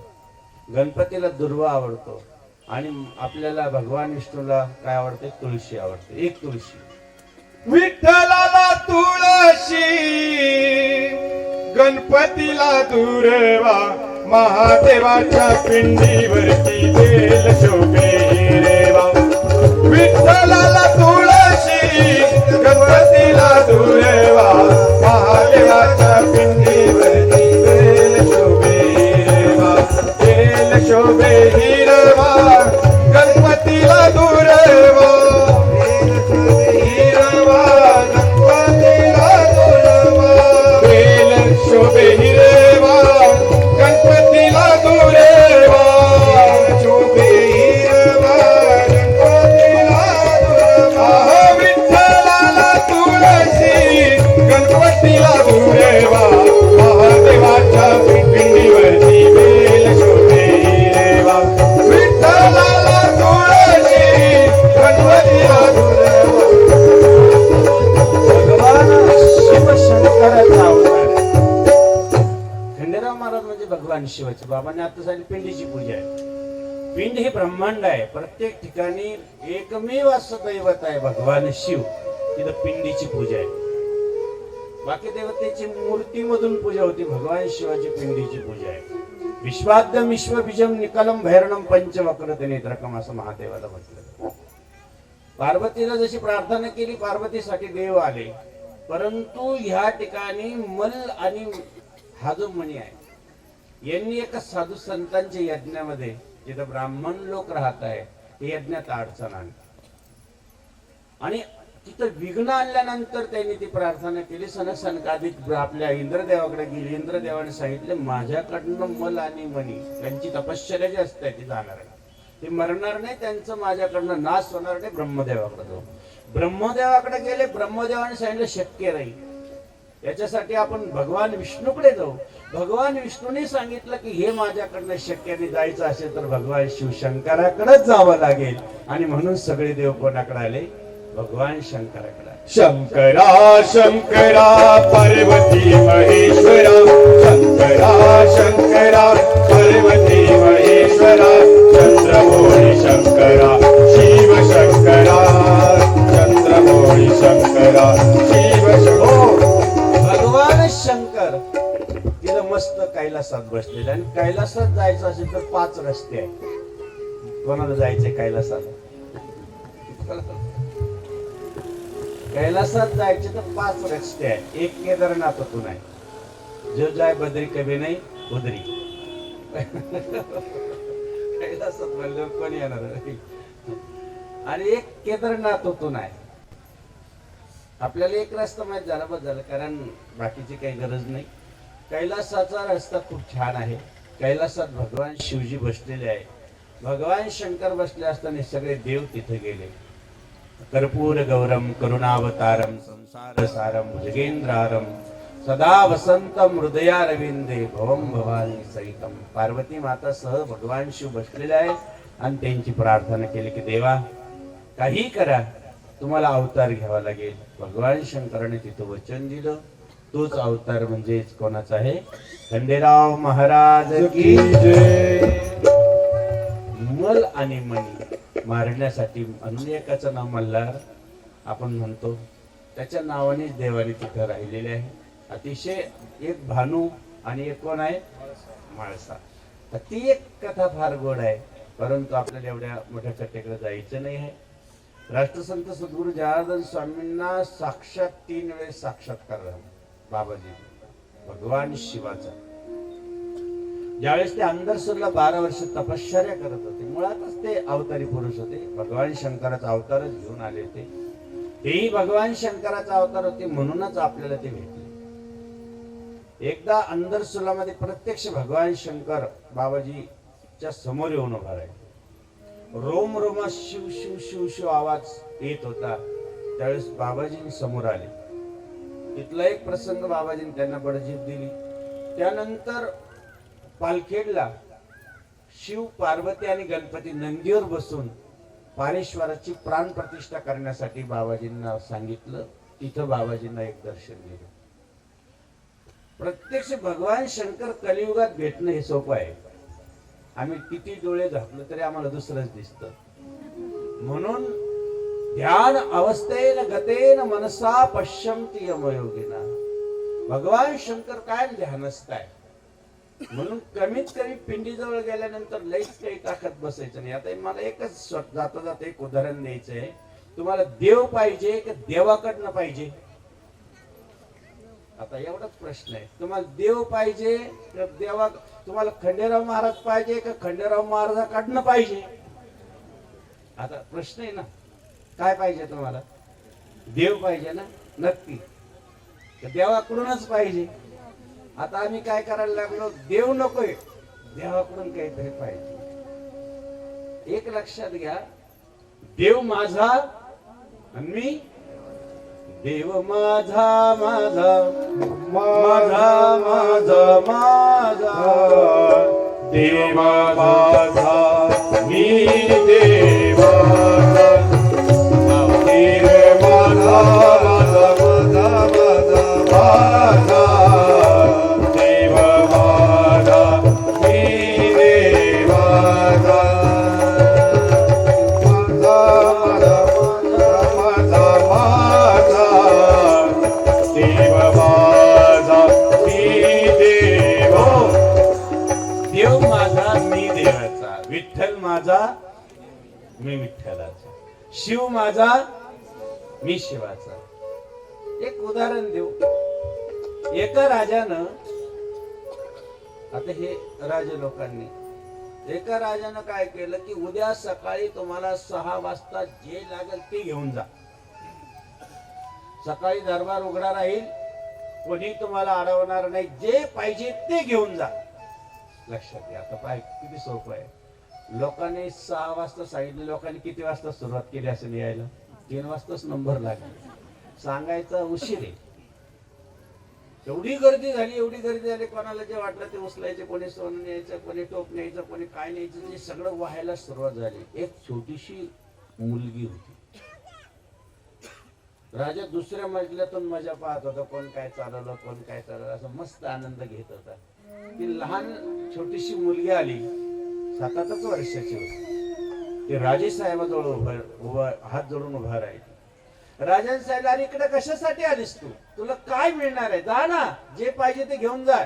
गणपतीला दुर्वा आवडतो, आणि आपल्याला भगवान विष्णूला काय आवडते, तुळशी आवडते. एक तुळशी, विठ्ठलाला तुळशी, गणपतीला दुर्वा, महादेवाच्या पिंडीवरती बेल शोभे रेवा. विठ्ठलाला तुळशी, गणपतीला दुर्वा, महादेवाच्या पिंडीवरती बेल शोभे रेवा. बेल शोभे हिरवा, गणपतीला दुर्वा, हिरवा गणपतीला दुर्वा. बेल शोभे हिरवा, गणपतीला दुर्वा, शोभे हिरवा. शिवाची. बाबांनी आता सांगितलं पिंडीची पूजा आहे. पिंड हे ब्रह्मांड आहे. प्रत्येक ठिकाणी एकमेव असं दैवत आहे भगवान शिव, तिथं पिंडीची पूजा आहे. बाकी देवतेची मूर्तीमधून पूजा होती, भगवान शिवाची पिंडीची पूजा आहे. विश्वाद्यम विश्वबीजम निकलम भैरणम पंचवक्रत नेत्रकम असं महादेवाला म्हटलं. पार्वतीला जशी प्रार्थना केली, पार्वतीसाठी देव आले, परंतु ह्या ठिकाणी मल आणि हा जो मणी आहे यांनी एका साधू संतांच्या यज्ञामध्ये, जिथं ब्राह्मण लोक राहत आहे, ते यज्ञात अडचण आणली आणि तिथं विघ्न आणल्यानंतर त्यांनी ती प्रार्थना केली. सनकादिक आपल्या इंद्रदेवाकडे गेली. इंद्रदेवाने सांगितले माझ्याकडनं मल आणि मणी त्यांची तपश्चर्या जी असते ती जाणार नाही, ते मरणार नाही, त्यांचं माझ्याकडनं नाश होणार नाही. ब्रह्मदेवाकडे जाऊ. ब्रह्मदेवाकडे गेले. ब्रह्मदेवाने सांगितलं शक्य नाही, याच्यासाठी आपण भगवान विष्णूकडे जाऊ. भगवान विष्णूने सांगितलं की हे माझ्याकडनं शक्य नाही, जायचं असेल तर भगवान शिवशंकराकडेच जावं लागेल. आणि म्हणून सगळे देव कोणाकडे आले? भगवान शंकराकडे. शंकरा शंकरा पार्वती महेश्वरा, शंकरा शंकरा पार्वती महेश्वरा, चंद्रमौळी शंकरा शिव शंकरा, चंद्रमौळी शंकरा शिव शंकरा. भगवान शंकर तिथं मस्त कैलासात बसलेले. आणि कैलासात जायचं असेल तर 5 रस्ते आहेत. कोणाला जायचंय कैलासात? कैलासात जायचे तर 5 रस्ते आहेत. एक केदारनाथातून आहे, जो जाय बद्री कभी नाही उदरी. कैलासात म्हणलं कोण येणार नाही. आणि एक केदारनाथातून आहे. आपल्याला एक रस्ता माहित झाला बस झालं, कारण बाकीची काही गरज नाही. कैलासाचा रस्ता खूप छान आहे. कैलासात भगवान शिवजी बसलेले आहे. भगवान शंकर बसले असताना सगळे देव तिथे गेले. कर्पूर गौरम करुणावतारम संसार सारम भुजगेंद्रारम सदा वसंतम हृदयारविंदे भवम भवानी सहितम. पार्वती माता सह भगवान शिव बसलेले आहे आणि त्यांची प्रार्थना केली की देवा काही करा, तुम्हाला अवतार घ्यावा लागेल. भगवान शंकराने तिथं वचन दिलं. तोच अवतार म्हणजेच कोणाचा आहे? खंडेराव महाराज की जय. मल आणि मणी मारण्यासाठी अनेकाचं नाव मल्हार आपण म्हणतो, त्याच्या नावानेच देवाने तिथं राहिलेले आहे. अतिशय एक भानू आणि एक कोण आहे? माळसा. तर ती एक कथा फार गोड आहे, परंतु आपल्याला एवढ्या मोठ्या कथेकडे जायचं नाही आहे. राष्ट्रसंत सद्गुरू जनार्दन स्वामींना साक्षात 3 वेळेस साक्षात्कार झाला बाबाजी भगवान शिवाचा. ज्यावेळेस ते अंदरसूरला 12 वर्ष तपश्चर्या करत होते, मुळातच ते अवतारी पुरुष होते. भगवान शंकराचा अवतारच घेऊन आले होते. तेही भगवान शंकराचा अवतार होते, म्हणूनच आपल्याला ते भेटले. एकदा अंदरसूलामध्ये प्रत्यक्ष भगवान शंकर बाबाजीच्या समोर येऊन उभा राहिले. रोम रोमा शिव शिव शिव शिव आवाज येत होता. त्यावेळेस बाबाजी समोर आले. तिथला एक प्रसंग बाबाजींनी त्यांना बडजीप दिली. त्यानंतर पालखेडला शिव पार्वती आणि गणपती नंदीवर बसून पारेश्वराची प्राण प्रतिष्ठा करण्यासाठी बाबाजींना सांगितलं. तिथं बाबाजींना एक दर्शन दिलं. प्रत्यक्ष भगवान शंकर कलियुगात भेटणं हे सोपं आहे. आम्ही किती डोळे झाकलं तरी आम्हाला दुसरंच दिसतं. म्हणून ध्यान अवस्थेन गतेन मनसा पश्यन्ति यमयोगिना. भगवान शंकर काय ध्यानस्थ आहे. म्हणून कमीत कमी पिंडीजवळ गेल्यानंतर लईच काही ताकद बसायचं नाही. आता मला एकच जाता जाता एक उदाहरण द्यायचं आहे. तुम्हाला देव पाहिजे की देवाकडनं पाहिजे? आता एवढाच प्रश्न आहे. तुम्हाला देव पाहिजे तर देवा, तुम्हाला खंडेराव महाराज पाहिजे का खंडेराव महाराजाकडनं पाहिजे? आता प्रश्न आहे ना, काय पाहिजे तुम्हाला? देव पाहिजे ना? नक्की देवाकडूनच पाहिजे. आता आम्ही काय करायला लागलो, देव नकोय, देवाकडून काहीतरी पाहिजे. एक लक्षात घ्या, देव माझा आणि मी देव माझा माझा माझा माझा माझा देव माझा मी देवाचा, देव माझा माझा माझा माझा माझा, देव माझा मी विठ्ठलाचा, शिव माझा मी शिवाचा. एक उदाहरण देऊ. एका राजानं, आता हे राजे लोकांनी, एका राजानं काय केलं की उद्या सकाळी तुम्हाला 6 वाजता जे लागेल ते घेऊन जा. सकाळी दरबार उघडा राहील, कोणी तुम्हाला अडवणार नाही, जे पाहिजे ते घेऊन जा. लक्षात घ्या. आता पाय किती सोपं आहे. लोकांनी 6 वाजता सांगितलं, लोकांनी किती वाजता सुरुवात केली असेल यायला? 3 वाजताच नंबर लागला. सांगायचा उशीर आहे. एवढी गर्दी झाली, कोणाला जे वाटलं ते उचलायचे, कोणी सोनं न्यायचं, कोणी टोप न्यायचं, कोणी काय न्यायचं, ते सगळं व्हायला सुरुवात झाली. एक छोटीशी मुलगी होती. राजा दुसऱ्या मजल्यातून मजा पाहत होता, कोण काय चालवलं, कोण काय चालवलं, असं मस्त आनंद घेत होता. ती लहान छोटीशी मुलगी आली, 7-8 वर्षाची होती. ती राजे साहेबाजवळ हात जोडून उभा राहिली. राजन साहेब, अरे इकडे कशासाठी आलीस तू? तुला काय मिळणार आहे? जा ना, जे पाहिजे ते घेऊन जा.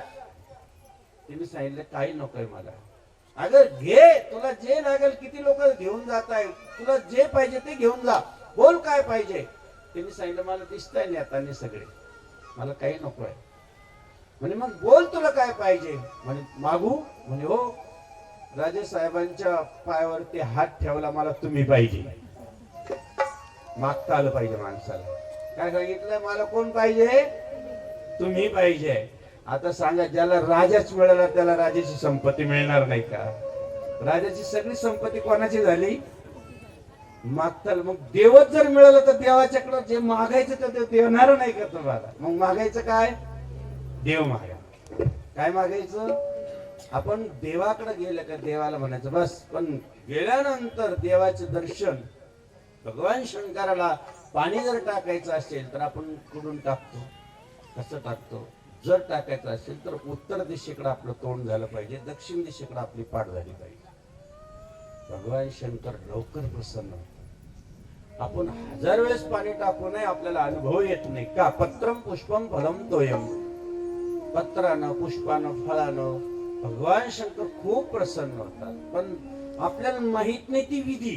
तिने सांगितलं, काही नकोय मला. अगं घे, तुला जे लागेल, किती लोक घेऊन जात आहे, तुला जे पाहिजे ते घेऊन जा. बोल काय पाहिजे? तिने सांगितलं, मला दिसताय नेतानी सगळे, मला काही नको आहे. म्हणे मग बोल, तुला काय पाहिजे? म्हणे मागू. म्हणे हो. राजे साहेबांच्या पायावरती हात ठेवला, मला तुम्ही पाहिजे. मागता आलं पाहिजे माणसाला. काय सांगितलं? मला कोण पाहिजे? तुम्ही पाहिजे. आता सांगा, ज्याला राजाच मिळाला त्याला राजाची संपत्ती मिळणार नाही का? राजाची सगळी संपत्ती कोणाची झाली? मागता. मग देवच जर मिळालं तर देवाच्याकडे जे मागायचं तर ते देणार नाही का तुम्हाला? मग मागायचं काय? देव मागा. काय मागायचं? आपण देवाकडे गेलं का देवाला म्हणायचं बस. पण गेल्यानंतर देवाचे दर्शन, भगवान शंकराला पाणी जर टाकायचं असेल तर आपण कुठून टाकतो? कसं टाकतो? जर टाकायचं असेल तर उत्तर दिशेकडे आपलं तोंड झालं पाहिजे, दक्षिण दिशेकडे आपली पाठ झाली पाहिजे. भगवान शंकर लवकर प्रसन्न होतात. आपण 1000 वेळेस पाणी टाकू नये, आपल्याला अनुभव येत नाही का? पत्रम पुष्पम फलम तोयम. पत्रानं, पुष्पानं, फळानं भगवान शंकर खूप प्रसन्न होतात. पण आपल्याला माहित नाही ती विधी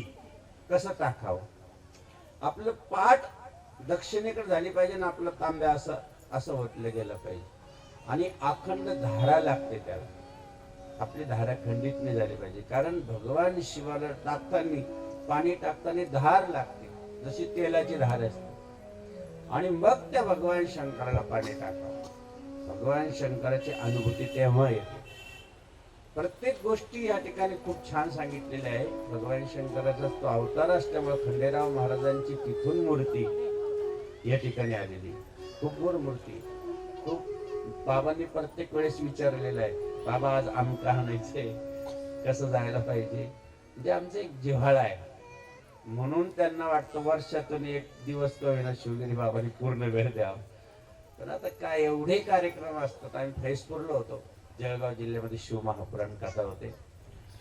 कसं टाकावं. आपलं पाठ दक्षिणेकडे झाली पाहिजे ना, आपलं तांब्या असं ओतलं गेलं पाहिजे. आणि अखंड धारा लागते त्याला. आपली धारा खंडित नाही झाली पाहिजे. कारण भगवान शिवाला टाकताना, पाणी टाकताना धार लागते, जशी तेलाची धार असते. आणि मग त्या भगवान शंकराला पाणी टाकावं. भगवान शंकराची अनुभूती तेव्हा येते. प्रत्येक गोष्टी या ठिकाणी खूप छान सांगितलेल्या आहे. भगवान शंकराचा तो अवतार असल्यामुळे खंडेराव महाराजांची तिथून मूर्ती या ठिकाणी आलेली. खूप गोड मूर्ती. खूप बाबांनी प्रत्येक वेळेस विचारलेलं आहे, बाबा आज आमका आणायचंय, कसं जायला पाहिजे. म्हणजे आमचं एक जिव्हाळा आहे. म्हणून त्यांना वाटतं वर्षातून एक दिवस तो होईना शिवगिरी बाबांनी पूर्ण वेळ द्यावा. पण आता काय एवढे कार्यक्रम असतात. आम्ही फैजपूरला होतो, जळगाव जिल्ह्यामध्ये शिवमहापुराण कथा होते.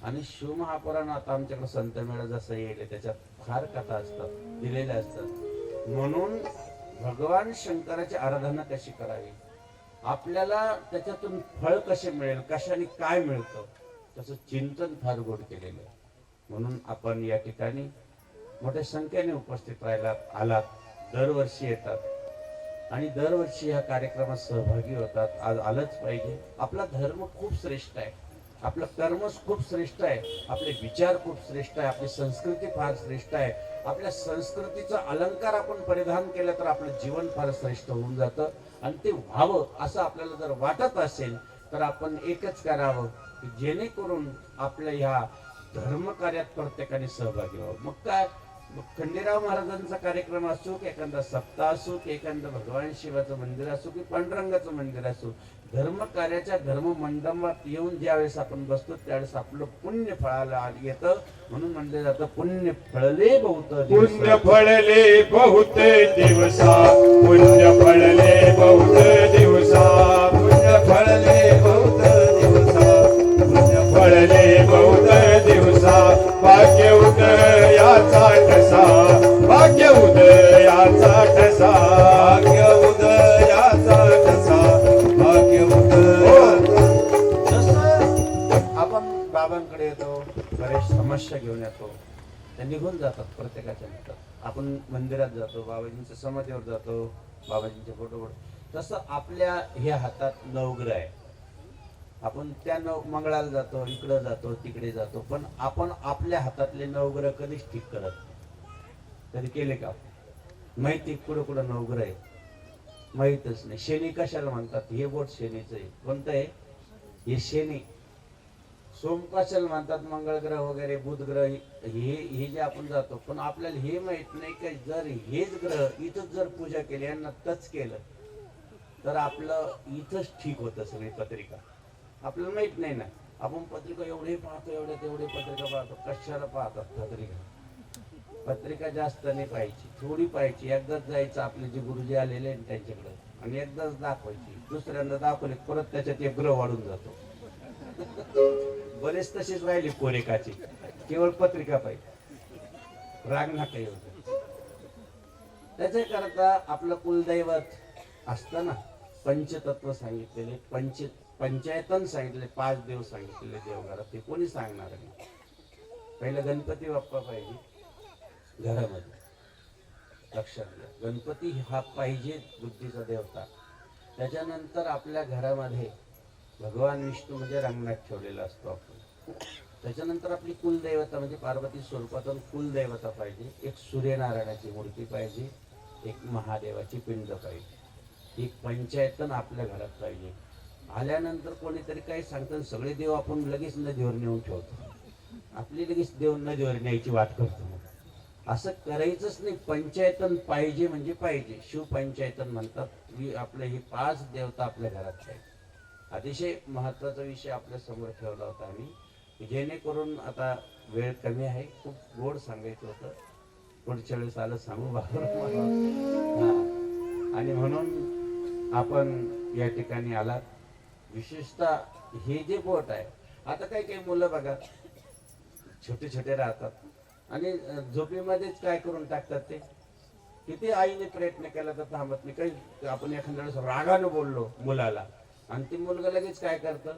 आणि शिवमहापुराण आता आमच्याकडे संत मेळा जसं येईल त्याच्यात फार कथा असतात, दिलेल्या असतात. म्हणून भगवान शंकराची आराधना कशी करावी, आपल्याला त्याच्यातून फळ कसे मिळेल, कशाने काय मिळतं, त्याचं चिंतन फार गोड केलेलं आहे. म्हणून आपण या ठिकाणी मोठ्या संख्येने उपस्थित राहायला आलात. दरवर्षी येतात आणि दरवर्षी ह्या कार्यक्रमात सहभागी होतात. आज आलंच पाहिजे. आपला धर्म खूप श्रेष्ठ आहे, आपलं कर्म खूप श्रेष्ठ आहे, आपले विचार खूप श्रेष्ठ आहे, आपली संस्कृती फार श्रेष्ठ आहे. आपल्या संस्कृतीचा अलंकार आपण परिधान केला तर आपलं जीवन फार श्रेष्ठ होऊन जातं. आणि ते व्हावं असं आपल्याला जर वाटत असेल तर आपण एकच करावं की जेणेकरून आपल्या ह्या धर्म कार्यात प्रत्येकाने सहभागी व्हावं. मग काय, खंडेराव महाराजांचा कार्यक्रम असो की एखादा सप्ताह असो की एखादं भगवान शिवाचं मंदिर असो की पांडुरंगाचं मंदिर असो, धर्म कार्याच्या धर्म मंडपात येऊन ज्यावेळेस आपण बसतो त्यावेळेस आपलं पुण्य फळाला येतं. म्हणून म्हणलं जातं पुण्य फळले बहुत पुण्य फळले बहुत दिवसा, पुण्य फळले बहुत दिवसा, पुण्य फळले बहुत दिवसा, पुण्य फळले बहुत दिवसा. भाग्य उदयाचा ठसा, भाग्य उदयाचा ठसा, भाग्य उदयाचा ठसा, भाग्य उदयाचा. जसं आपण बाबांकडे येतो, बरेच समस्या घेऊन येतो, त्यांनी निघून जातात प्रत्येकाच्या नंतर। आपण मंदिरात जातो, बाबाजींच्या समाधीवर जातो, बाबाजींच्या फोटोवर, तसं आपल्या ह्या हातात नवग्रह आहे। आपण त्या मंगळाला जातो, इकडं जातो, तिकडे जातो, पण आपण आपल्या हातातले नवग्रह कधीच ठीक करत नाही। कधी केले का? माहिती कुठं कुठं नवग्रह आहे माहीतच नाही। शनी कशाला म्हणतात? हे बोट शनीचं आहे। कोणतं आहे हे? शनी। सोम कशाला म्हणतात? मंगळ ग्रह वगैरे, बुध ग्रह, हे जे आपण जातो, पण आपल्याला हे माहित नाही की जर हेच ग्रह इथंच जर पूजा केली, यांना टच केलं तर आपलं इथंच ठीक होतं सगळी पत्रिका। आपल्याला माहित नाही ना, आपण पत्रिका एवढे पाहतो, एवढे तेवढे पत्रिका पाहतो, कशाला पाहतात पत्रिका? पत्रिका जास्त नाही पाहायची, थोडी पाहायची, एकदाच जायचं आपले जे गुरुजी आलेले आहेत त्यांच्याकडे आणि एकदाच दाखवायची, दुसऱ्यांदा दाखवले परत त्याच्यात एक ग्रह वाढून जातो। बरेच तसेच राहिले पोरेकाचे, केवळ पत्रिका पाहिजे, राग नका येऊ। त्याच्याकरता आपलं कुलदैवत असतं ना, पंचतत्व सांगितलेले, पंचायतन सांगितले, 5 देव सांगितलेले देवघरात, ते कोणी सांगणार नाही। पहिलं गणपती बाप्पा पाहिजे घरामध्ये, लक्षात घ्या, गणपती हा पाहिजे बुद्धीचा देवता। त्याच्यानंतर आपल्या घरामध्ये भगवान विष्णू म्हणजे रंगनाथ ठेवलेला असतो आपण। त्याच्यानंतर आपली कुलदैवता म्हणजे पार्वती स्वरूपातून कुलदैवता पाहिजे, एक सूर्यनारायणाची मूर्ती पाहिजे, एक महादेवाची पिंड पाहिजे, एक पंचायतन आपल्या घरात पाहिजे। आल्यानंतर कोणीतरी काही सांगतात, सगळे देव आपण लगेच नदीवर नेऊन ठेवतो, आपली लगेच देव नदीवर न्यायची वाट करतो। असं करायचंच नाही, पंचायतन पाहिजे म्हणजे पाहिजे। शिवपंचायतन म्हणतात, आपले हे 5 देवता आपल्या घरात पाहिजे। अतिशय महत्वाचा विषय आपल्या समोर ठेवला होता आम्ही, जेणेकरून आता वेळ कमी आहे, खूप गोड सांगायचं होतं, पुढच्या वेळेस आलं सांगू बाबा। आणि म्हणून आपण या ठिकाणी आलात। विशेषतः हे जे बोट आहे, आता काही मुलं बघा छोटे छोटे राहतात आणि झोपेमध्येच काय करून टाकतात, ते किती आईने प्रयत्न केला तर थांबत नाही। काही आपण एखाद्या वेळेस रागानं बोललो मुलाला आणि ते मुलगा लगेच काय करतं,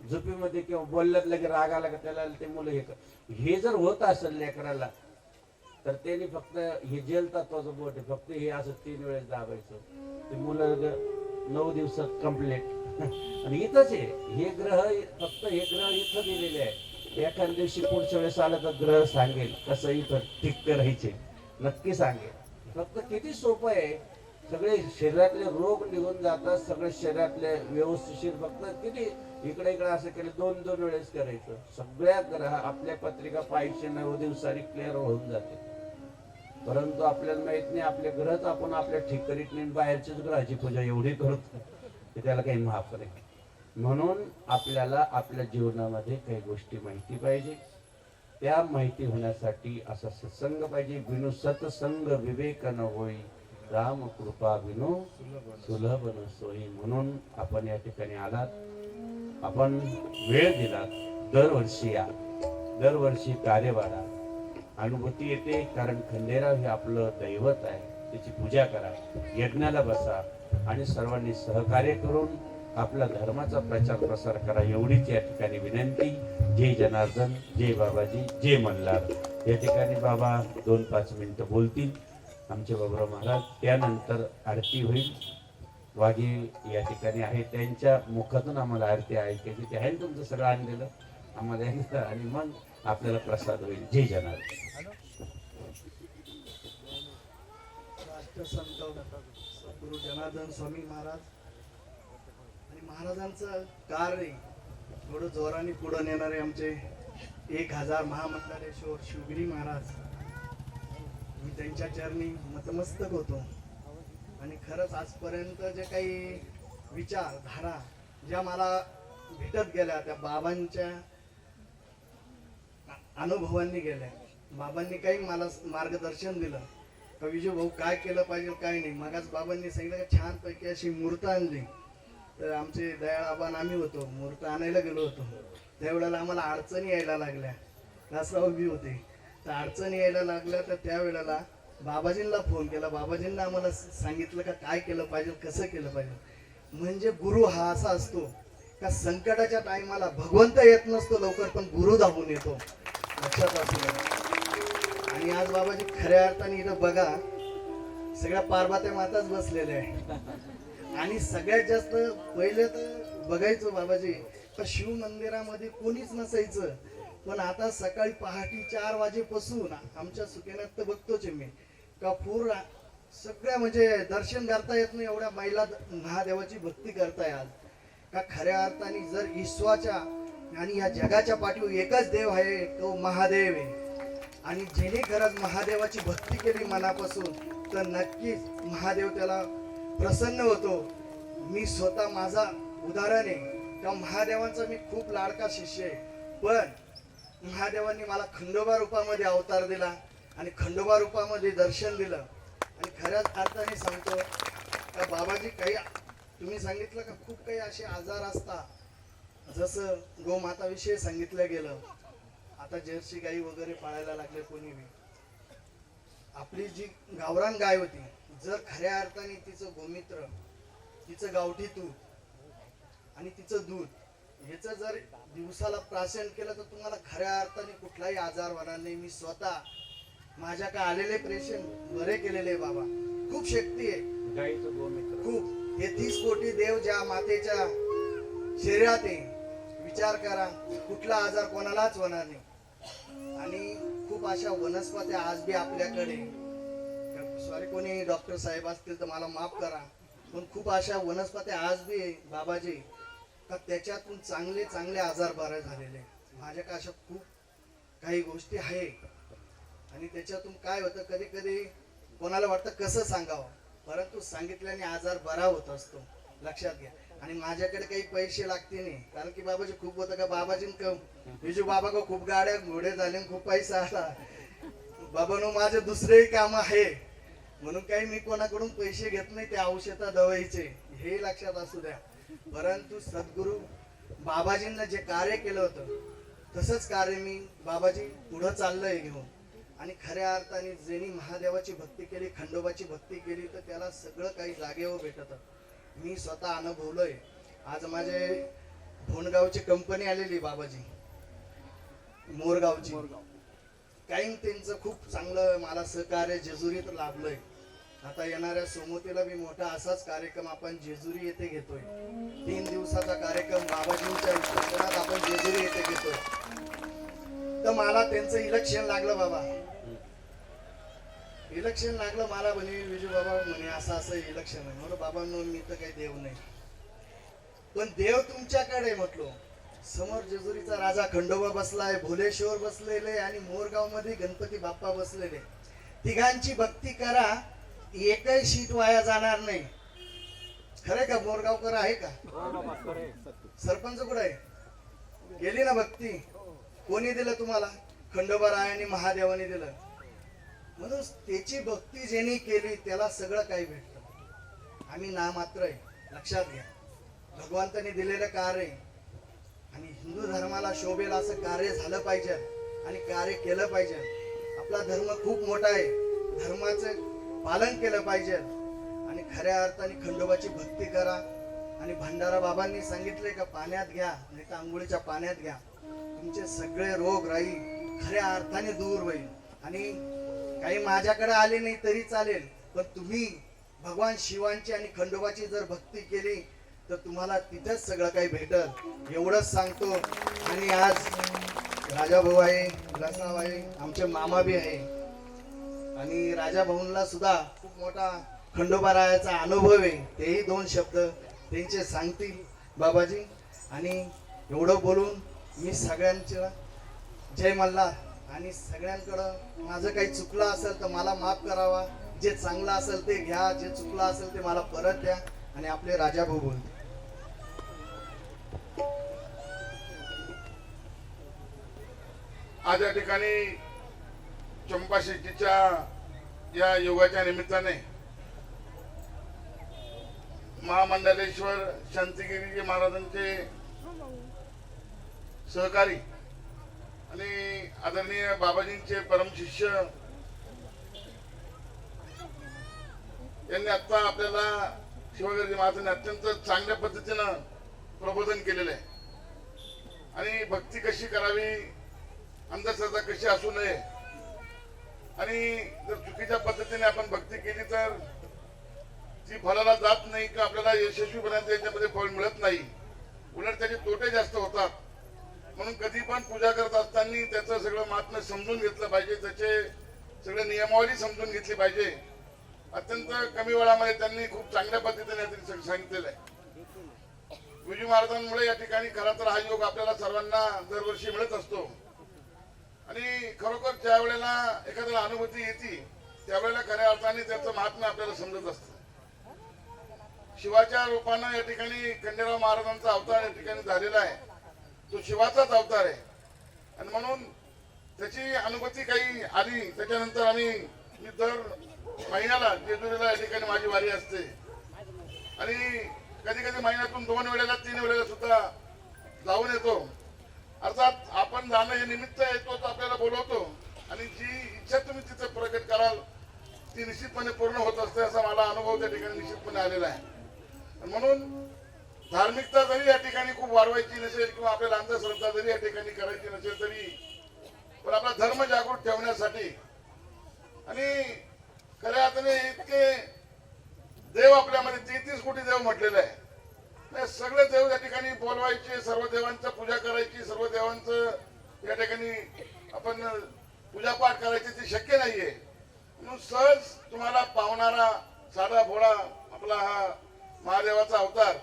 झोपेमध्ये किंवा बोलल्यात लगे राग आला का त्याला ते मुलं हे जर होत असेल लेकराला, तर त्यांनी फक्त हे जेल तत्वाचं बोट आहे, फक्त हे असं 3 वेळेस दाबायचं, ते मुलं 9 दिवसात कंप्लीट। आणि इथंच आहे हे ग्रह, फक्त हे ग्रह इथं दिलेले आहे। एखाद्या दिवशी पुढच्या वेळेस आलं तर ग्रह सांगेल कसं इथं ठीक करायचे, नक्की सांगेल। फक्त किती सोपं आहे, सगळे शरीरातले रोग निघून जातात, सगळे शरीरातले व्यवस्थित, फक्त किती इकडे इकडे असं केलं 2-2 वेळेस करायचं, सगळ्या ग्रह आपल्या पत्रिका 509 दिवसांनी क्लिअर होऊन जाते। परंतु आपल्याला माहित नाही, आपले ग्रहच आपण आपल्या ठीक करीत नाही, बाहेरच्याच ग्रहाची पूजा एवढी करतो की त्याला काही माफ नाही। म्हणून आपल्याला आपल्या जीवनामध्ये काही गोष्टी माहिती पाहिजे, त्या माहिती होण्यासाठी असा सत्संग पाहिजे। विनु सत्संग विवेक न होई, राम कृपा विनु सुलभ न सोई। म्हणून आपण या ठिकाणी आलात, आपण वेळ दिला, दरवर्षी या, दरवर्षी कार्य वाढा, अनुभूती येते। कारण खंडेराव हे आपलं दैवत आहे, त्याची पूजा करा, यज्ञाला बसा आणि सर्वांनी सहकार्य करून आपला धर्माचा प्रचार प्रसार करा, एवढीच या ठिकाणी विनंती। जय जनार्दन, जय बाबाजी, जय मल्हार। या ठिकाणी बाबा 2-5 मिनिटं बोलतील आमचे बाबूराव महाराज, त्यानंतर आरती होईल। वाघे या ठिकाणी आहे, त्यांच्या मुखातून आम्हाला आरती ऐकायची, ते आहे तुमचं सगळं आणलेलं आम्हाला, आणि मग आपल्याला प्रसाद होईल। जय जनार्दन। राष्ट्रसंत गुरु जनार्दन स्वामी महाराज आणि महाराजांचं कार्य थोडं जोराने पुढे नेणारे आमचे 1000 महामंडलेश्वर शिवगिरी महाराज, मी त्यांच्या चरणी नतमस्तक होतो। आणि खरंच आजपर्यंत जे काही विचारधारा ज्या मला भेटत गेल्या, त्या बाबांच्या अनुभवांनी गेल्या। बाबांनी काही मला मार्गदर्शन दिलं का विजय भाऊ काय केलं पाहिजे काय नाही। मगाच बाबांनी सांगितलं की छानपैकी अशी मूर्त आणली, तर आमचे दयाळाबान आम्ही होतो, मूर्त आणायला गेलो होतो, त्यावेळेला आम्हाला अडचणी यायला लागल्या, दासराव उभी होते, तर अडचणी यायला लागल्या, तर त्यावेळेला बाबाजींना फोन केला, बाबाजींना आम्हाला सांगितलं का काय केलं पाहिजे, कसं केलं पाहिजे। म्हणजे गुरु हा असा असतो का संकटाच्या टायमाला भगवंत येत नसतो लवकर, पण गुरु धावून येतो, लक्षात असू द्या। आणि आज बाबाजी खऱ्या अर्थाने इथं बघा सगळ्या पार्वत्या माताच बसलेल्या आहे. आणि सगळ्यात जास्त पहिले तर बघायचो बाबाजी तर शिव मंदिरामध्ये कोणीच नसायचं. पण आता सकाळी पहाटे 4 वाजेपासून आमच्या सुकेनात तर बघतोच मी का पूर सगळ्या म्हणजे दर्शन करता येत नाही एवढ्या महिला महादेवाची भक्ती करताय आज. का खऱ्या अर्थाने जर ईश्वाच्या आणि या जगाच्या पाठीवर एकच देव आहे तो महादेव आहे. आणि जेणे खरंच महादेवाची भक्ती केली मनापासून तर नक्कीच महादेव त्याला प्रसन्न होतो. मी स्वतः माझा उदाहरण आहे त्या महादेवांचा मी खूप लाडका शिष्य आहे. पण महादेवांनी मला खंडोबा रूपामध्ये अवतार दिला आणि खंडोबा रूपामध्ये दर्शन दिलं. आणि खऱ्याच अर्थाने सांगतो का बाबाजी काही तुम्ही सांगितलं का खूप काही असे आजार असतात. जसं गोमाताविषयी सांगितलं गेलं. आता जर्सी गाई वगैरे पाळायला लागले कोणी बी. आपली जी गावरान गाय होती जर खऱ्या अर्थाने तिचं गोमित्र तिचं गावठी तूप आणि तिचं दूध ह्याचं जर दिवसाला प्राशन केलं तर तुम्हाला खऱ्या अर्थाने कुठलाही आजार होणार नाही. मी स्वतः माझ्या का आलेले पेशंट बरे केलेले बाबा. खूप शक्ती आहे गाईचं गोमित्र खूप. हे 30 कोटी देव ज्या मातेच्या शरीरात आहे विचार करा कुठला आजार कोणालाच होणार नाही. आणि खूप अशा वनस्पती आज बी आपल्याकडे सॉरी कोणी डॉक्टर साहेब असतील तर मला माफ करा पण खूप अशा वनस्पती आज बी आहे बाबाजी का त्याच्यातून चांगले चांगले आजार बरे झालेले. माझ्या का अशा खूप काही गोष्टी आहे. आणि त्याच्यातून काय होतं कधी कधी कोणाला वाटतं कसं सांगावं परंतु सांगितल्याने आजार बरा होत असतो लक्षात घ्या. आणि माझ्याकडे काही पैसे लागते नाही कारण की बाबाजी खूप होतं का बाबाजी विजू बाबा को खूप गाड्या घोडे झाले खूप पैसा आला बाबानो माझे दुसरेही काम आहे म्हणून काही मी कोणाकडून पैसे घेत नाही ते औषधा दवाईचे हे लक्षात असू द्या. परंतु सद्गुरू बाबाजींना जे कार्य केलं होतं तसंच कार्य मी बाबाजी पुढं चाललंय घेऊन. आणि खऱ्या अर्थाने ज्यांनी महादेवाची भक्ती केली खंडोबाची भक्ती केली तर त्याला सगळं काही जागेवर भेटत. मी स्वतः अनुभवलोय. आज माझे भोंडगावची कंपनी आलेली बाबाजी मोरगावची काही त्यांचं खूप चांगलं मला सहकार्य जेजुरीत लाभलंय. आता येणाऱ्या सोमतीला मी मोठा असाच कार्यक्रम आपण जेजुरी येथे घेतोय. 3 दिवसाचा कार्यक्रम बाबाजींच्या विश्वासात आपण जेजुरी येथे घेतोय. तर मला त्यांचं इलेक्शन लागलं बाबा. इलेक्शन लागलं मला म्हणे विजू बाबा म्हणे असं इलेक्शन आहे. म्हणून बाबांनो मी तर काही देव नाही पण देव तुमच्याकडे म्हटलो. समोर जेजुरीचा राजा खंडोबा बसलाय भोलेश्वर बसलेले आणि मोरगाव मध्ये गणपती बाप्पा बसलेले. तिघांची भक्ती करा एकही शीट वाया जाणार नाही. खरंय का मोरगावकर आहे का सरपंच कुठे आहे गेली ना भक्ती कोणी दिलं तुम्हाला खंडोबा रायाने महादेवाने दिलं. म्हणून त्याची भक्ती ज्यांनी केली त्याला सगळं काही भेटतं. आम्ही नामात्र आहे लक्षात घ्या. भगवंताने दिलेलं कार्य आणि हिंदू धर्माला शोभेल असं कार्य झालं पाहिजे आणि कार्य केलं पाहिजे. आपला धर्म खूप मोठा आहे धर्माचं पालन केलं पाहिजे. आणि खऱ्या अर्थाने खंडोबाची भक्ती करा. आणि भंडारा बाबांनी सांगितले का पाण्यात घ्या नाही तर आंघोळीच्या पाण्यात घ्या तुमचे सगळे रोग राहील खऱ्या अर्थाने दूर होईल. आणि काही माझ्याकडे आले नाही तरी चालेल पण तुम्ही भगवान शिवांची आणि खंडोबाची जर भक्ती केली तर तुम्हाला तिथेच सगळं काही भेटल एवढंच सांगतो. आणि आज राजा भाऊ आहे विलासराव आहे आमचे मामा बी आहे आणि राजा भाऊंना सुद्धा खूप मोठा खंडोबा रायाचा अनुभव आहे. तेही 2 शब्द त्यांचे सांगतील बाबाजी. आणि एवढं बोलून मी सगळ्यांच्या जय मल्हार. आणि सगळ्यांकडं माझं काही चुकलं असेल तर मला माफ करावा. जे चांगलं असेल ते घ्या जे चुकलं असेल ते मला परत द्या. आणि आपले राजा भाऊ बोलते. आज या ठिकाणी चंपा शेट्टीच्या या योगाच्या निमित्ताने महामंडलेश्वर शांतिगिरी महाराजांचे सहकारी आणि आदरणीय बाबाजींचे परमशिष्य यांनी आता आपल्याला शिवगिरी महाराजांनी अत्यंत चांगल्या पद्धतीनं प्रबोधन केलेलं आहे. आणि भक्ती कशी करावी अंधश्रद्धा कशी असू नये आणि जर चुकीच्या पद्धतीने आपण भक्ती केली तर ती फळाला जात नाही का आपल्याला यशस्वीपणे त्याच्यामध्ये फळ मिळत नाही, उलट त्याचे तोटे जास्त होतात. म्हणून कधी पण पूजा करत असताना त्याचं सगळं महात्म्य समजून घेतलं पाहिजे, त्याचे सगळे नियमावली समजून घेतली पाहिजे. अत्यंत कमी वेळामध्ये त्यांनी खूप चांगल्या पद्धतीने सांगितलेलं आहे. गुरुजी महाराजांमुळे या ठिकाणी खरा तर हा योग आपल्याला सर्वांना दरवर्षी मिळत असतो. आणि खरोखर ज्या वेळेला एखाद्याला अनुभूती येते त्यावेळेला खऱ्या अर्थाने त्याचं महात्म्य आपल्याला समजत असतं. शिवाच्या रूपानं या ठिकाणी खंडेराव महाराजांचा अवतार या ठिकाणी झालेला आहे, तो शिवाचाच अवतार आहे. आणि म्हणून त्याची अनुभूती काही आली त्याच्यानंतर मी दर महिन्याला जेजुरीला या ठिकाणी माझी वारी असते आणि कधी कधी महिन्यातून 2 वेळेला 3 वेळेला सुद्धा जाऊन येतो. अर्थात आपण जाणं हे निमित्त येतो तो आपल्याला बोलवतो आणि जी इच्छा तुम्ही तिथे प्रकट कराल ती निश्चितपणे पूर्ण होत असते, असा मला अनुभव त्या ठिकाणी निश्चितपणे आलेला आहे. म्हणून धार्मिकता जरी या ठिकाणी खूप वाढवायची नसेल किंवा आपल्याला अंधश्रद्धा जरी या ठिकाणी करायची नसेल तरी पण आपला धर्म जागृत ठेवण्यासाठी आणि खऱ्या अर्थाने इतके देव आपल्यामध्ये 33 कोटी देव म्हटलेले आहे. सगळे देव या ठिकाणी बोलवायचे, सर्व देवांचं पूजा करायची, सर्व देवांचं या ठिकाणी आपण पूजापाठ करायची ती शक्य नाहीये. म्हणून सहज तुम्हाला पावणारा साधा भोळा आपला हा महादेवाचा अवतार,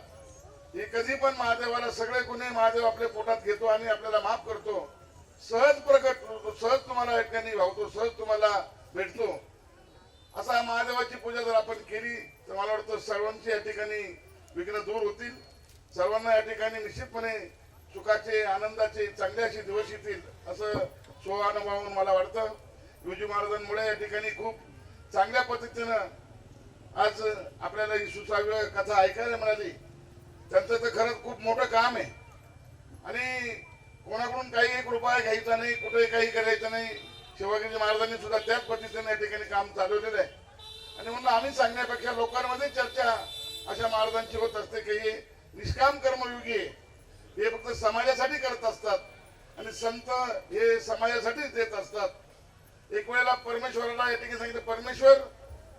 हे कधी पण महादेवाला सगळे गुन्हे महादेव आपल्या पोटात घेतो आणि आपल्याला माफ करतो. सहज प्रकट होतो, सहज तुम्हाला या ठिकाणी भावतो, सहज तुम्हाला भेटतो. असा महादेवाची पूजा जर आपण केली तर मला वाटतं सर्वांची या ठिकाणी विघ्न दूर होतील, सर्वांना या ठिकाणी निश्चितपणे सुखाचे, आनंदाचे, चांगले असे दिवस येतील असं अनुभवून मला वाटतं. गुरुजी महाराजांमुळे या ठिकाणी खूप चांगल्या पद्धतीनं आज आपल्याला ही सुसाव्य कथा ऐकायला मिळाली. त्यांचं तर खरंच खूप मोठं काम आहे आणि कोणाकडून काही 1 रुपया घ्यायचा नाही, कुठेही काही करायचं नाही. शिवाजीजी महाराजांनी सुद्धा त्याच पद्धतीने या ठिकाणी काम चालवलेलं आहे. आणि म्हणून आम्ही सांगण्यापेक्षा लोकांमध्ये चर्चा अशा महाराजांची होत असते की हे निष्काम कर्मयोगी आहे, हे फक्त समाजासाठी करत असतात आणि संत हे समाजासाठीच देत असतात. एक वेळेला परमेश्वराला या ठिकाणी सांगितलं परमेश्वर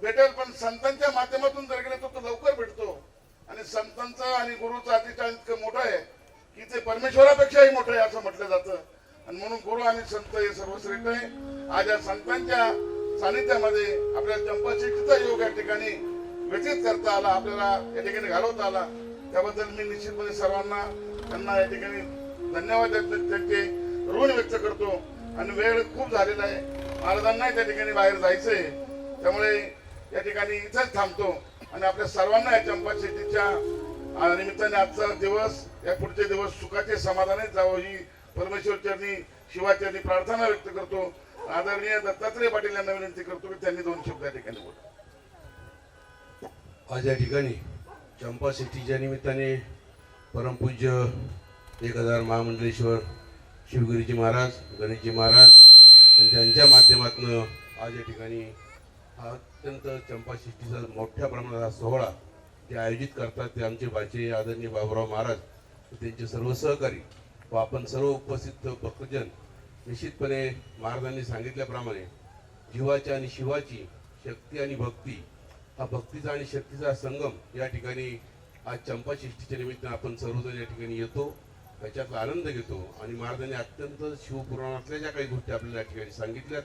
भेटेल पण संतांच्या माध्यमातून जर गेले तो लवकर भेटतो. आणि संतांचं आणि गुरुचं अधिष्ठान इतकं मोठं आहे की ते परमेश्वरापेक्षाही मोठं आहे असं म्हटलं जातं. आणि म्हणून गुरु आणि संत हे सर्वश्रेष्ठ आहे. आज या संतांच्या सानिध्यामध्ये आपल्याला चंपाषष्ठीचा योग या ठिकाणी व्यतीत करता आला, आपल्याला या ठिकाणी घालवता आला, त्याबद्दल मी निश्चितपणे सर्वांना त्यांना या ठिकाणी धन्यवाद त्यांचे ऋण व्यक्त करतो. आणि वेळ खूप झालेला आहे, महाराजांनाही त्या ठिकाणी बाहेर जायचंय, त्यामुळे या ठिकाणी इथंच थांबतो. आणि आपल्या सर्वांना या चंपाषष्ठीच्या निमित्ताने आजचा दिवस, या पुढचे दिवस सुखाचे समाधाने जावं ही परमेश्वर चरणी, शिवाचरणी प्रार्थना व्यक्त करतो. आदरणीय दत्तात्रय पाटील यांना विनंती करतो की त्यांनी 2 शब्द या ठिकाणी बोला. आज या ठिकाणी चंपाषष्ठीच्या निमित्ताने परमपूज्य 1000 महामंडलेश्वर शिवगिरीजी महाराज, गणेशजी महाराज आणि त्यांच्या माध्यमातून आज या ठिकाणी हा अत्यंत चंपाषष्ठीचा मोठ्या प्रमाणात हा सोहळा ते आयोजित करतात. ते आमचे बाचे आदरणीय बाबूराव महाराज, त्यांचे सर्व सहकारी व आपण सर्व उपस्थित भक्तजन निश्चितपणे महाराजांनी सांगितल्याप्रमाणे जीवाच्या आणि शिवाची शक्ती आणि भक्ती, हा भक्तीचा आणि शक्तीचा संगम या ठिकाणी आज चंपाषष्ठीच्या निमित्ताने आपण सर्वजण या ठिकाणी येतो, त्याच्यातला आनंद घेतो. आणि महाराजांनी अत्यंत शिवपुराणातल्या ज्या काही गोष्टी आपल्याला या ठिकाणी सांगितल्यात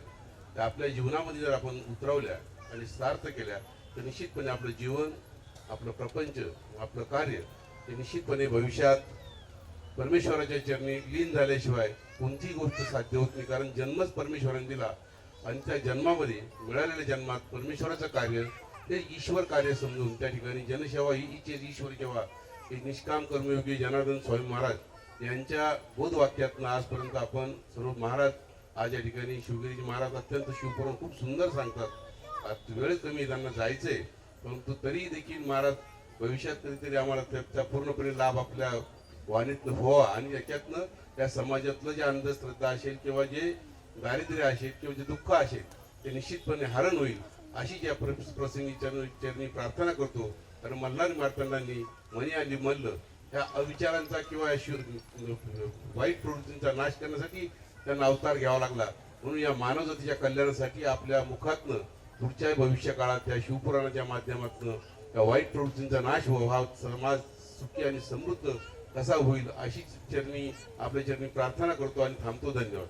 त्या आपल्या जीवनामध्ये जर आपण उतरवल्या आणि सार्थ केल्या तर निश्चितपणे आपलं जीवन, आपलं प्रपंच, आपलं कार्य हे निश्चितपणे भविष्यात परमेश्वराच्या चरणी लीन झाल्याशिवाय कोणतीही गोष्ट साध्य होत नाही. कारण जन्मच परमेश्वराने दिला आणि त्या जन्मामध्ये मिळालेल्या जन्मात परमेश्वराचं कार्य ते ईश्वर कार्य समजून त्या ठिकाणी जनसेवा ही ईश्वर सेवा हे निष्काम कर्मयोगी जनार्दन स्वामी महाराज यांच्या बोधवाक्यातनं आजपर्यंत आपण सर्व महाराज आज या ठिकाणी शिवगिरीजी महाराज अत्यंत शिवपुराण खूप सुंदर सांगतात. आज वेळ कमी त्यांना जायचंय, परंतु तरी देखील महाराज भविष्यात कधीतरी आम्हाला त्याचा पूर्णपणे लाभ आपल्या वाणीतनं व्हावा आणि याच्यातनं त्या समाजातलं जे अंधश्रद्धा असेल किंवा जे दारिद्र्य असेल किंवा जे दुःख असेल ते निश्चितपणे हरण होईल अशी ज्या प्रसंगी चरणी प्रार्थना करतो. कारण मल्हारी मार्तंडांनी मनी आली मल्ल ह्या अविचारांचा किंवा वाईट प्रवृत्तींचा नाश करण्यासाठी त्यांना अवतार घ्यावा लागला. म्हणून या मानवजातीच्या कल्याणासाठी आपल्या मुखातनं पुढच्या भविष्य काळात त्या शिवपुराणाच्या माध्यमातून या वाईट प्रवृत्तींचा नाश व्हावा, हा समाज सुखी आणि समृद्ध कसा होईल अशीच चरणी आपल्या चरणी प्रार्थना करतो आणि थांबतो. धन्यवाद.